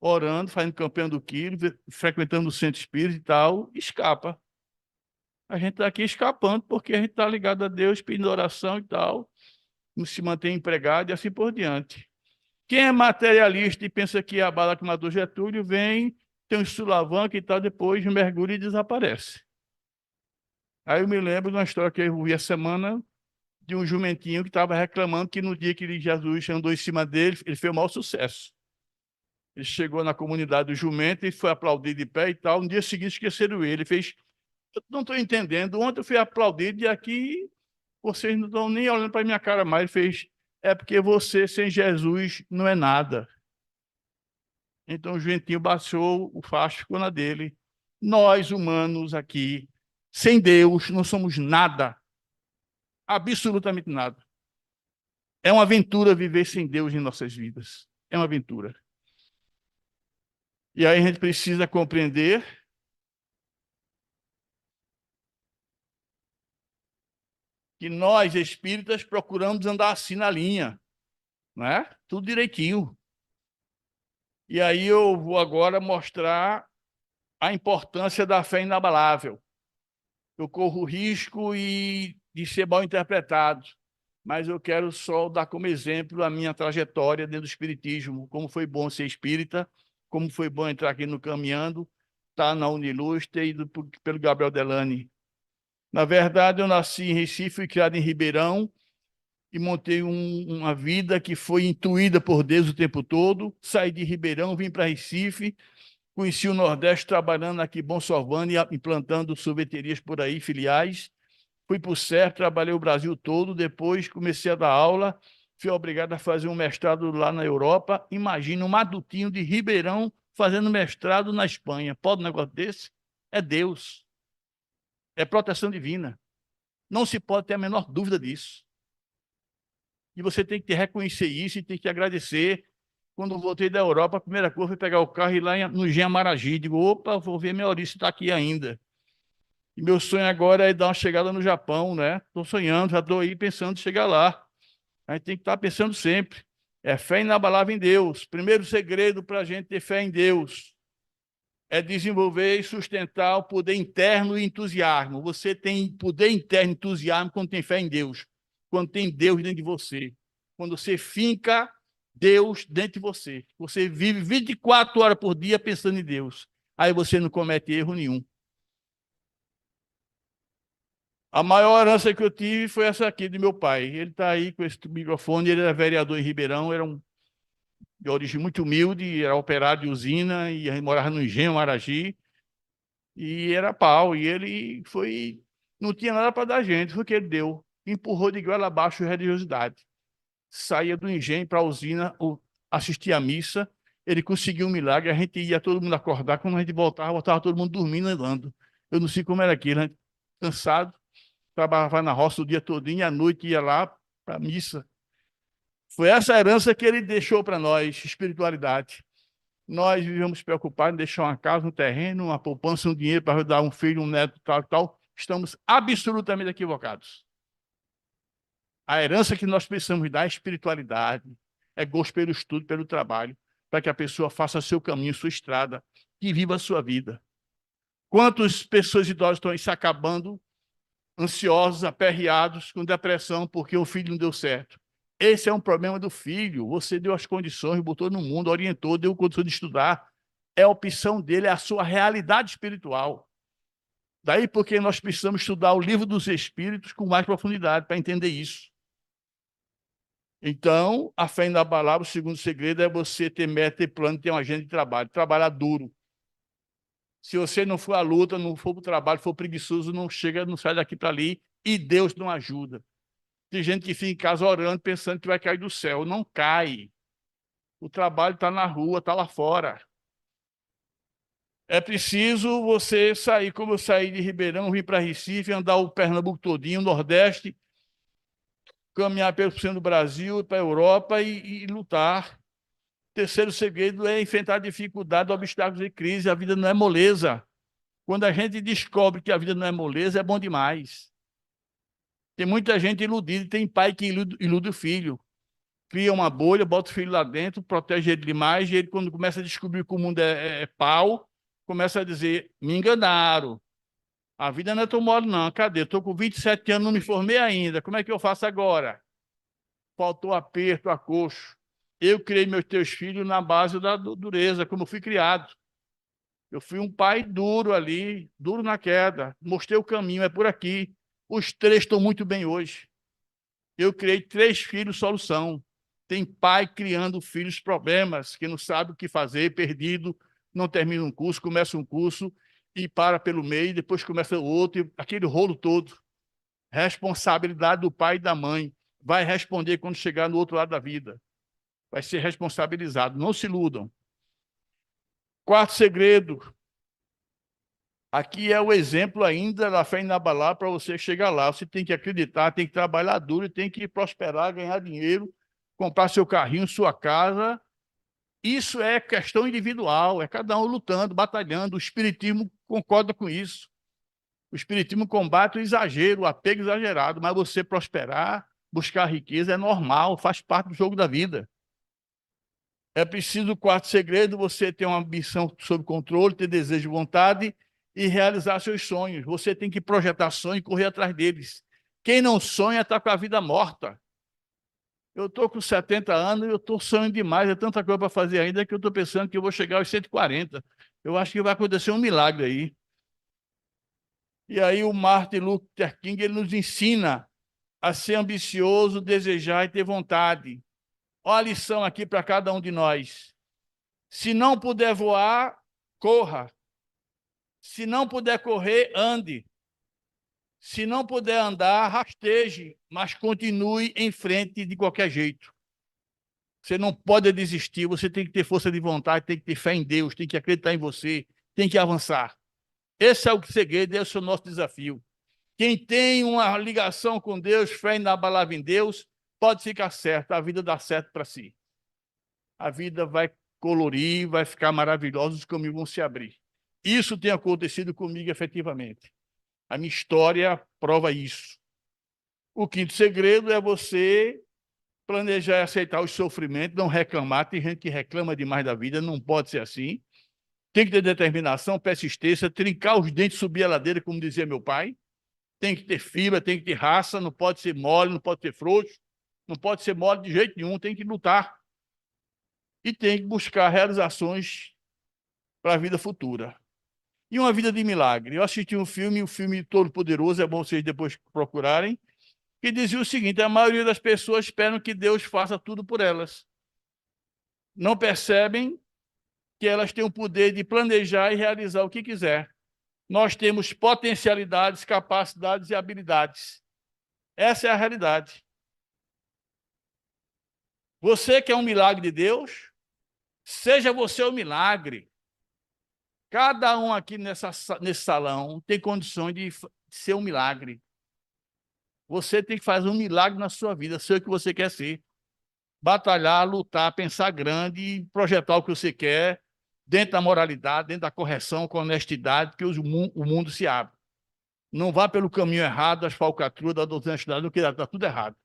Orando, fazendo campanha do Quilo, frequentando o centro espírita e tal, escapa. A gente está aqui escapando porque a gente está ligado a Deus, pedindo oração e tal, não se mantém empregado e assim por diante. Quem é materialista e pensa que a bala que matou Getúlio vem, tem um sulavanco e tal, depois mergulha e desaparece. Aí eu me lembro de uma história que eu vi essa semana de um jumentinho que estava reclamando que no dia que Jesus andou em cima dele, ele fez o maior sucesso. Ele chegou na comunidade do jumento e foi aplaudido de pé e tal. No dia seguinte esqueceram ele. Ele fez, eu não estou entendendo, ontem eu fui aplaudido e aqui vocês não estão nem olhando para a minha cara mais. Ele fez, é porque você sem Jesus não é nada. Então o jumentinho baixou o facho, ficou na dele. Nós, humanos aqui, sem Deus, não somos nada. Absolutamente nada. É uma aventura viver sem Deus em nossas vidas. É uma aventura. E aí a gente precisa compreender que nós, espíritas, procuramos andar assim na linha, né? Tudo direitinho. E aí eu vou agora mostrar a importância da fé inabalável. Eu corro o risco de ser mal interpretado, mas eu quero só dar como exemplo a minha trajetória dentro do espiritismo, como foi bom ser espírita, como foi bom entrar aqui no Caminhando, estar na Uniluz, ter ido pelo Gabriel Delany. Na verdade, eu nasci em Recife, fui criado em Ribeirão e montei uma vida que foi intuída por Deus o tempo todo. Saí de Ribeirão, vim para Recife, conheci o Nordeste trabalhando aqui em Bom Sorvano e implantando sorveterias por aí, filiais. Fui para o CER, trabalhei o Brasil todo, depois comecei a dar aula, fui obrigado a fazer um mestrado lá na Europa. Imagina um adultinho de Ribeirão fazendo mestrado na Espanha. Pode um negócio desse? É Deus. É proteção divina. Não se pode ter a menor dúvida disso. E você tem que reconhecer isso e tem que agradecer. Quando eu voltei da Europa, a primeira coisa foi pegar o carro e ir lá no Engenho Maragi. Digo, opa, vou ver minha Ouriço está aqui ainda. E meu sonho agora é dar uma chegada no Japão, né? Estou sonhando, já estou aí pensando em chegar lá. A gente tem que estar pensando sempre. É fé inabalável em Deus. Primeiro segredo para a gente ter fé em Deus é desenvolver e sustentar o poder interno e entusiasmo. Você tem poder interno e entusiasmo quando tem fé em Deus, quando tem Deus dentro de você, quando você finca Deus dentro de você. Você vive 24 horas por dia pensando em Deus. Aí você não comete erro nenhum. A maior herança que eu tive foi essa aqui de meu pai. Ele está aí com esse microfone, ele era vereador em Ribeirão, era de origem muito humilde, era operário de usina e morava no Engenho, Maragi, e era pau. E ele não tinha nada para dar a gente, foi o que ele deu. Empurrou de goela abaixo a religiosidade. Saía do Engenho para a usina, assistia à missa, ele conseguiu um milagre, a gente ia todo mundo acordar, quando a gente voltava todo mundo dormindo, andando. Eu não sei como era aquilo, né? Cansado, trabalhava na roça o dia todinho, e à noite ia lá para a missa. Foi essa herança que ele deixou para nós, espiritualidade. Nós vivemos preocupados em deixar uma casa, um terreno, uma poupança, um dinheiro para dar um filho, um neto, tal, tal. Estamos absolutamente equivocados. A herança que nós precisamos dar é espiritualidade, é gosto pelo estudo, pelo trabalho, para que a pessoa faça seu caminho, sua estrada, e viva a sua vida. Quantas pessoas idosas estão aí se acabando, ansiosos, aperreados, com depressão, porque o filho não deu certo? Esse é um problema do filho. Você deu as condições, botou no mundo, orientou, deu condição de estudar. É a opção dele, é a sua realidade espiritual. Daí porque nós precisamos estudar o livro dos Espíritos com mais profundidade para entender isso. Então, a fé inabalável, o segundo segredo é você ter meta e plano, ter uma agenda de trabalho, trabalhar duro. Se você não for à luta, não for para o trabalho, for preguiçoso, não chega, não sai daqui para ali e Deus não ajuda. Tem gente que fica em casa orando, pensando que vai cair do céu. Não cai. O trabalho está na rua, está lá fora. É preciso você sair, como eu saí de Ribeirão, vim para Recife, andar o Pernambuco todinho, o Nordeste, caminhar pelo centro do Brasil, para a Europa e lutar. Terceiro segredo é enfrentar dificuldade, obstáculos e crise. A vida não é moleza. Quando a gente descobre que a vida não é moleza, é bom demais. Tem muita gente iludida, tem pai que ilude o filho. Cria uma bolha, bota o filho lá dentro, protege ele demais, e ele, quando começa a descobrir que o mundo é pau, começa a dizer, me enganaram. A vida não é tão mole, não. Cadê? Estou com 27 anos, não me formei ainda. Como é que eu faço agora? Faltou aperto, acocho. Eu criei meus teus filhos na base da dureza, como eu fui criado. Eu fui um pai duro ali, duro na queda. Mostrei o caminho, é por aqui. Os três estão muito bem hoje. Eu criei 3 filhos solução. Tem pai criando filhos problemas, que não sabe o que fazer, perdido, não termina um curso, começa um curso e para pelo meio, depois começa outro, aquele rolo todo. Responsabilidade do pai e da mãe. Vai responder quando chegar no outro lado da vida. Vai ser responsabilizado. Não se iludam. Quarto segredo. Aqui é o exemplo ainda da fé inabalável para você chegar lá. Você tem que acreditar, tem que trabalhar duro, tem que prosperar, ganhar dinheiro, comprar seu carrinho, sua casa. Isso é questão individual, é cada um lutando, batalhando. O espiritismo concorda com isso. O espiritismo combate o exagero, o apego exagerado, mas você prosperar, buscar riqueza é normal, faz parte do jogo da vida. É preciso, o quarto segredo, você ter uma ambição sob controle, ter desejo e vontade e realizar seus sonhos. Você tem que projetar sonhos e correr atrás deles. Quem não sonha está com a vida morta. Eu estou com 70 anos e eu estou sonhando demais, é tanta coisa para fazer ainda que eu estou pensando que eu vou chegar aos 140. Eu acho que vai acontecer um milagre aí. E aí o Martin Luther King ele nos ensina a ser ambicioso, desejar e ter vontade. Olha a lição aqui para cada um de nós. Se não puder voar, corra. Se não puder correr, ande. Se não puder andar, rasteje, mas continue em frente de qualquer jeito. Você não pode desistir, você tem que ter força de vontade, tem que ter fé em Deus, tem que acreditar em você, tem que avançar. Esse é o segredo, esse é o nosso desafio. Quem tem uma ligação com Deus, fé inabalável em Deus, pode ficar certo, a vida dá certo para si. A vida vai colorir, vai ficar maravilhosa, os caminhos vão se abrir. Isso tem acontecido comigo efetivamente. A minha história prova isso. O quinto segredo é você Planejar é aceitar os sofrimentos, não reclamar. Tem gente que reclama demais da vida, não pode ser assim. Tem que ter determinação, persistência, trincar os dentes, subir a ladeira, como dizia meu pai. Tem que ter fibra, tem que ter raça, não pode ser mole, não pode ser frouxo, não pode ser mole de jeito nenhum, tem que lutar. E tem que buscar realizações para a vida futura. E uma vida de milagre. Eu assisti um filme, o filme Todo-Poderoso, é bom vocês depois procurarem, que dizia o seguinte: a maioria das pessoas esperam que Deus faça tudo por elas. Não percebem que elas têm o poder de planejar e realizar o que quiser. Nós temos potencialidades, capacidades e habilidades. Essa é a realidade. Você quer um milagre de Deus? Seja você o milagre. Cada um aqui nesse salão tem condições de ser um milagre. Você tem que fazer um milagre na sua vida, ser o que você quer ser. Batalhar, lutar, pensar grande e projetar o que você quer, dentro da moralidade, dentro da correção, com honestidade, que o mundo se abre. Não vá pelo caminho errado, das falcatruas, da desonestidade, do que está tudo errado.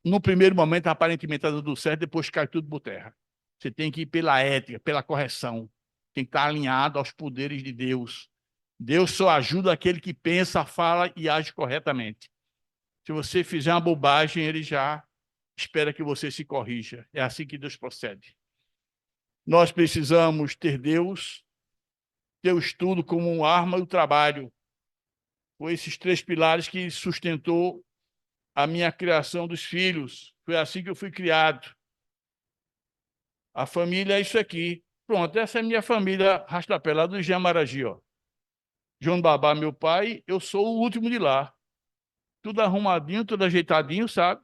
No primeiro momento, aparentemente está tudo certo, depois cai tudo por terra. Você tem que ir pela ética, pela correção. Tem que estar alinhado aos poderes de Deus. Deus só ajuda aquele que pensa, fala e age corretamente. Se você fizer uma bobagem, ele já espera que você se corrija. É assim que Deus procede. Nós precisamos ter Deus, ter o estudo como uma arma e o trabalho. Foi esses 3 pilares que sustentou a minha criação dos filhos. Foi assim que eu fui criado. A família é isso aqui. Pronto, essa é a minha família Rastapé, lá do Engenho Maragi, ó. João Babá, meu pai, eu sou o último de lá. Tudo arrumadinho, tudo ajeitadinho, sabe?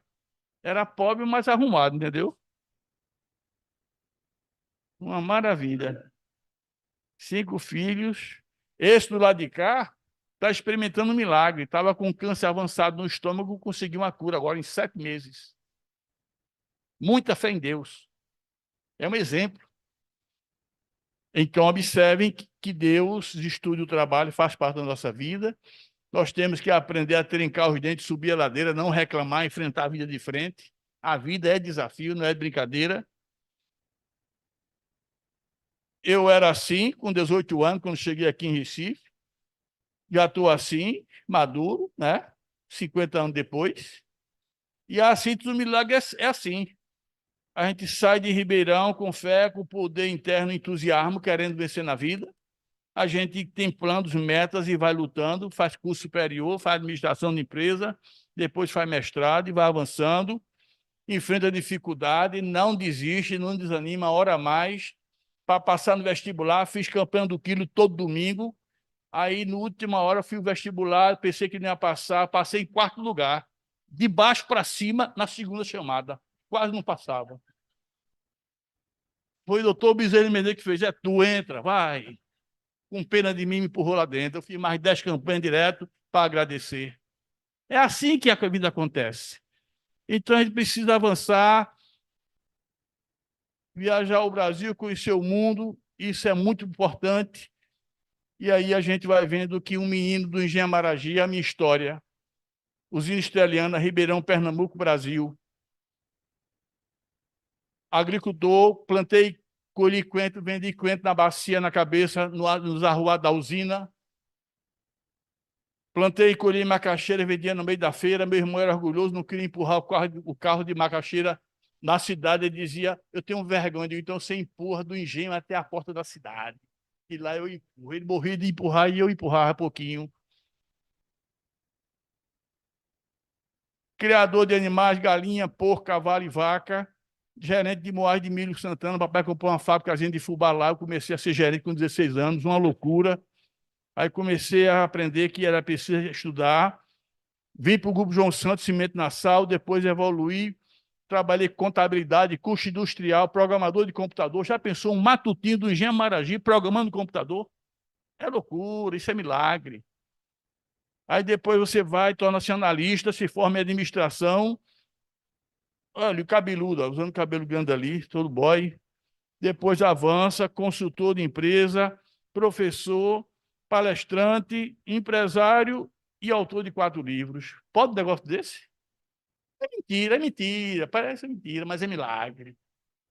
Era pobre, mas arrumado, entendeu? Uma maravilha. 5 filhos. Esse do lado de cá está experimentando um milagre. Estava com câncer avançado no estômago, conseguiu uma cura agora em 7 meses. Muita fé em Deus. É um exemplo. Então, observem que Deus estuda o trabalho, faz parte da nossa vida. Nós temos que aprender a trincar os dentes, subir a ladeira, não reclamar, enfrentar a vida de frente. A vida é desafio, não é brincadeira. Eu era assim, com 18 anos, quando cheguei aqui em Recife. Já estou assim, maduro, né? 50 anos depois. E a síntese do milagre é assim. A gente sai de Ribeirão com fé, com poder interno, entusiasmo, querendo vencer na vida. A gente tem planos, metas e vai lutando, faz curso superior, faz administração de empresa, depois faz mestrado e vai avançando, enfrenta dificuldade, não desiste, não desanima, ora mais. Para passar no vestibular, fiz campanha do quilo todo domingo. Aí, na última hora, fui ao vestibular, pensei que não ia passar, passei em 4º lugar. De baixo para cima, na segunda chamada. Quase não passava. Foi o doutor Bezerra Menezes que fez: é, tu entra, vai. Com pena de mim, me empurrou lá dentro. Eu fiz mais 10 campanhas direto para agradecer. É assim que a vida acontece. Então, a gente precisa avançar, viajar ao Brasil, conhecer o mundo, isso é muito importante. E aí a gente vai vendo que um menino do Engenho Maragi, a minha história, usina Estreliana, Ribeirão, Pernambuco, Brasil. Agricultor, plantei, colhi coentro, vendi coentro na bacia, na cabeça, nos arruados da usina. Plantei e colhi macaxeira, vendia no meio da feira. Meu irmão era orgulhoso, não queria empurrar o carro de macaxeira na cidade. Ele dizia: eu tenho vergonha. Então você empurra do engenho até a porta da cidade. E lá eu empurro. Ele morria de empurrar e eu empurrava pouquinho. Criador de animais, galinha, porco, cavalo e vaca. Gerente de Moagem de Milho Santana. Papai comprou uma fábricazinha de fubá lá. Eu comecei a ser gerente com 16 anos, uma loucura. Aí comecei a aprender que era preciso estudar. Vim para o Grupo João Santos, Cimento Nassau, depois evoluí. Trabalhei com contabilidade, curso industrial, programador de computador. Já pensou um matutino do Engenho Maragi programando computador? É loucura, isso é milagre. Aí depois você vai, torna-se analista, se forma em administração. Olha, o cabeludo, ó, usando cabelo grande ali, todo boy. Depois avança, consultor de empresa, professor, palestrante, empresário e autor de 4 livros. Pode um negócio desse? É mentira, parece mentira, mas é milagre.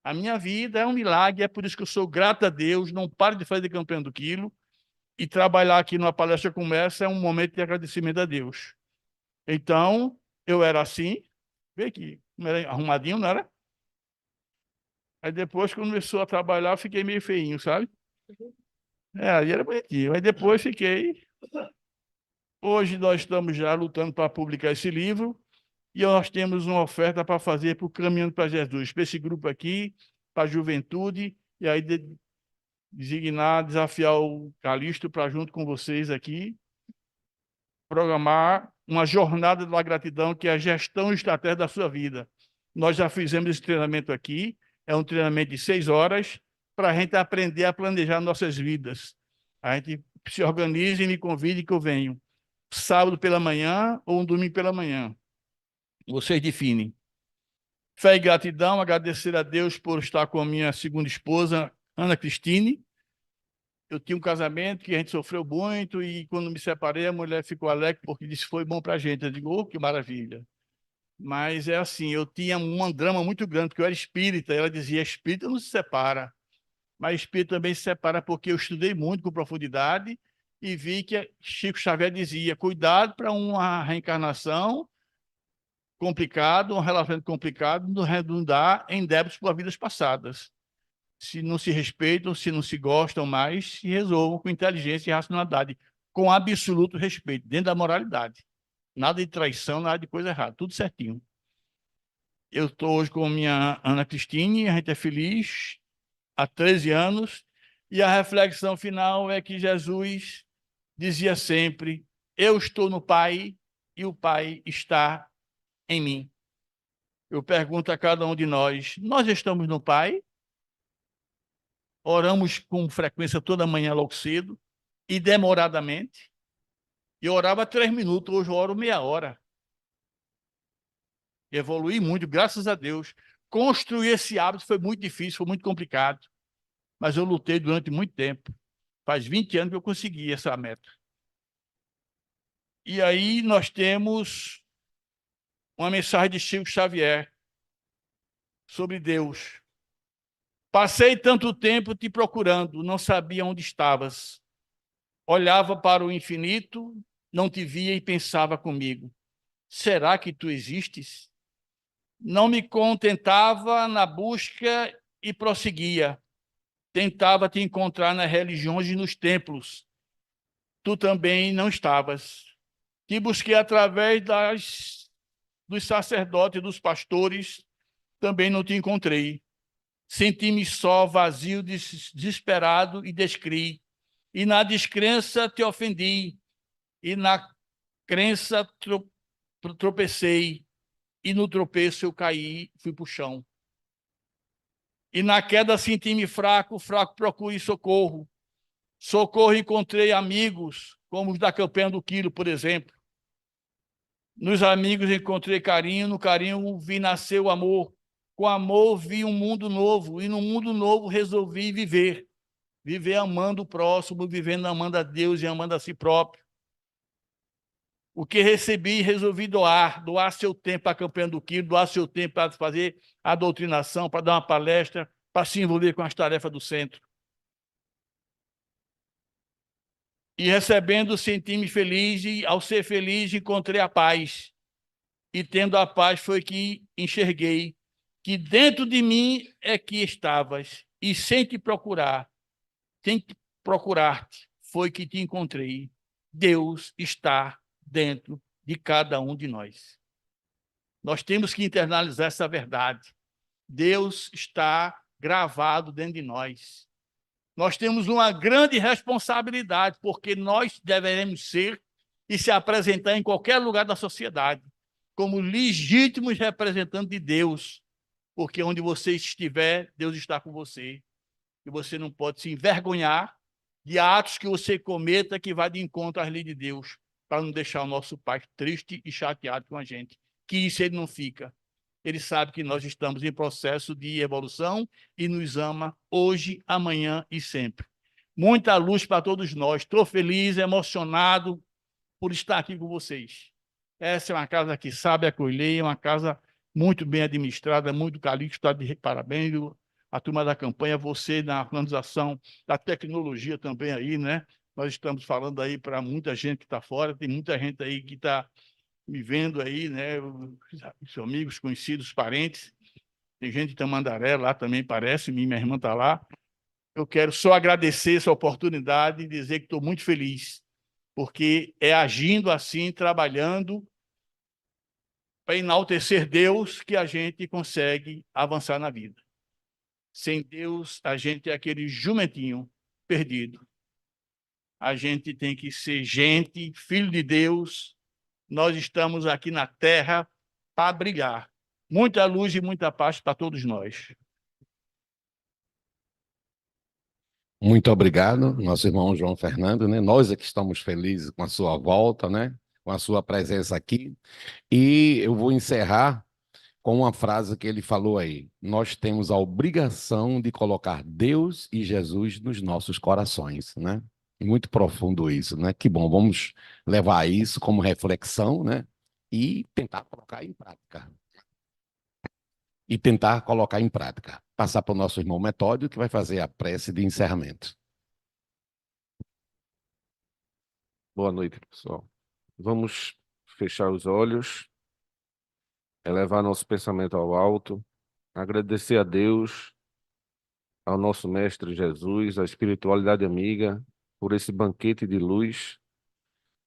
A minha vida é um milagre, é por isso que eu sou grato a Deus, não paro de fazer campanha do quilo, e trabalhar aqui numa palestra como essa é um momento de agradecimento a Deus. Então, eu era assim, vê aqui, não era arrumadinho, não era? Aí depois, quando começou a trabalhar, eu fiquei meio feinho, sabe? Aí era bonitinho. Aí depois fiquei. Hoje nós estamos já lutando para publicar esse livro e nós temos uma oferta para fazer para o Caminhando para Jesus, para esse grupo aqui, para a juventude, e aí designar, desafiar o Calixto para, junto com vocês aqui, programar uma jornada da gratidão, que é a gestão estratégica da sua vida. Nós já fizemos esse treinamento aqui, é um treinamento de 6 horas, para a gente aprender a planejar nossas vidas. A gente se organiza e me convide que eu venho. Sábado pela manhã ou um domingo pela manhã. Vocês definem. Fé e gratidão, agradecer a Deus por estar com a minha segunda esposa, Ana Cristine. Eu tinha um casamento que a gente sofreu muito e quando me separei, a mulher ficou alegre porque disse que foi bom para a gente. Eu digo, oh, que maravilha. Mas é assim, eu tinha um drama muito grande, porque eu era espírita. Ela dizia, espírita não se separa. Mas espírita também se separa porque eu estudei muito com profundidade e vi que Chico Xavier dizia, cuidado para uma reencarnação complicada, um relacionamento complicado, não redundar em débitos por vidas passadas. Se não se respeitam, se não se gostam mais, se resolvam com inteligência e racionalidade, com absoluto respeito, dentro da moralidade. Nada de traição, nada de coisa errada, tudo certinho. Eu estou hoje com a minha Ana Cristine, a gente é feliz, há 13 anos, e a reflexão final é que Jesus dizia sempre, eu estou no Pai e o Pai está em mim. Eu pergunto a cada um de nós estamos no Pai? Oramos com frequência toda manhã logo cedo e demoradamente. Eu orava 3 minutos, hoje eu oro meia hora. Evoluí muito, graças a Deus. Construir esse hábito foi muito difícil, foi muito complicado. Mas eu lutei durante muito tempo. Faz 20 anos que eu consegui essa meta. E aí nós temos uma mensagem de Chico Xavier sobre Deus. Passei tanto tempo te procurando, não sabia onde estavas. Olhava para o infinito, não te via e pensava comigo. Será que tu existes? Não me contentava na busca e prosseguia. Tentava te encontrar nas religiões e nos templos. Tu também não estavas. Te busquei através dos sacerdotes e dos pastores, também não te encontrei. Senti-me só, vazio, desesperado e descri. E na descrença te ofendi. E na crença tropecei. E no tropeço eu caí, fui para o chão. E na queda senti-me fraco, fraco procurei socorro. Socorro encontrei amigos, como os da campanha do quilo, por exemplo. Nos amigos encontrei carinho, no carinho vi nascer o amor. Com amor vi um mundo novo, e no mundo novo resolvi viver. Viver amando o próximo, vivendo amando a Deus e amando a si próprio. O que recebi, resolvi doar. Doar seu tempo para a campanha do quilo, doar seu tempo para fazer a doutrinação, para dar uma palestra, para se envolver com as tarefas do centro. E recebendo, senti-me feliz, e ao ser feliz, encontrei a paz. E tendo a paz, foi que enxerguei que dentro de mim é que estavas, e sem te procurar-te, foi que te encontrei. Deus está dentro de cada um de nós. Nós temos que internalizar essa verdade. Deus está gravado dentro de nós. Nós temos uma grande responsabilidade, porque nós deveremos ser e se apresentar em qualquer lugar da sociedade como legítimos representantes de Deus, porque onde você estiver, Deus está com você. E você não pode se envergonhar de atos que você cometa que vai de encontro às leis de Deus, para não deixar o nosso Pai triste e chateado com a gente. Que isso ele não fica. Ele sabe que nós estamos em processo de evolução e nos ama hoje, amanhã e sempre. Muita luz para todos nós. Estou feliz, emocionado por estar aqui com vocês. Essa é uma casa que sabe acolher, é uma casa muito bem administrada, muito Calixto está de parabéns, a turma da campanha, você na organização da tecnologia também aí, né? Nós estamos falando aí para muita gente que está fora, tem muita gente aí que está me vendo aí, né? Os amigos, conhecidos, parentes. Tem gente de Tamandaré lá também, parece, minha irmã está lá. Eu quero só agradecer essa oportunidade e dizer que estou muito feliz, porque é agindo assim, trabalhando, para enaltecer Deus que a gente consegue avançar na vida. Sem Deus, a gente é aquele jumentinho perdido. A gente tem que ser gente, filho de Deus. Nós estamos aqui na terra para brilhar. Muita luz e muita paz para todos nós. Muito obrigado, nosso irmão João Fernando, né? Nós é que estamos felizes com a sua volta, né? Com a sua presença aqui. E eu vou encerrar com uma frase que ele falou aí. Nós temos a obrigação de colocar Deus e Jesus nos nossos corações, né? Muito profundo isso, né? Que bom, vamos levar isso como reflexão, né? E tentar colocar em prática. Passar para o nosso irmão Metódio, que vai fazer a prece de encerramento. Boa noite, pessoal. Vamos fechar os olhos, elevar nosso pensamento ao alto, agradecer a Deus, ao nosso Mestre Jesus, à espiritualidade amiga, por esse banquete de luz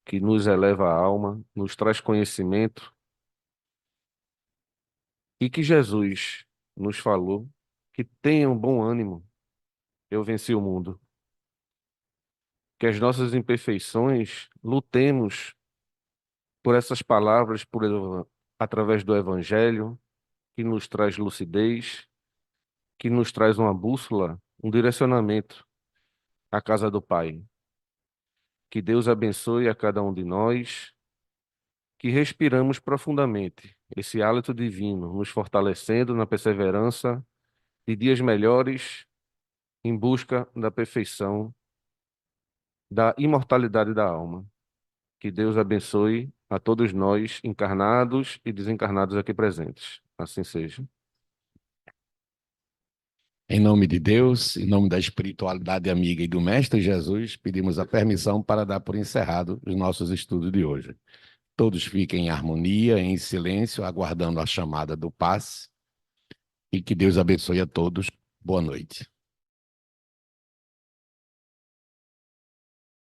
que nos eleva a alma, nos traz conhecimento e que Jesus nos falou que tenham bom ânimo, eu venci o mundo. Que as nossas imperfeições lutemos por essas palavras, através do Evangelho, que nos traz lucidez, que nos traz uma bússola, um direcionamento à casa do Pai. Que Deus abençoe a cada um de nós, que respiramos profundamente esse hálito divino, nos fortalecendo na perseverança de dias melhores em busca da perfeição, da imortalidade da alma. Que Deus abençoe a todos nós, encarnados e desencarnados aqui presentes. Assim seja. Em nome de Deus, em nome da espiritualidade amiga e do Mestre Jesus, pedimos a permissão para dar por encerrado os nossos estudos de hoje. Todos fiquem em harmonia, em silêncio, aguardando a chamada do passe. E que Deus abençoe a todos. Boa noite.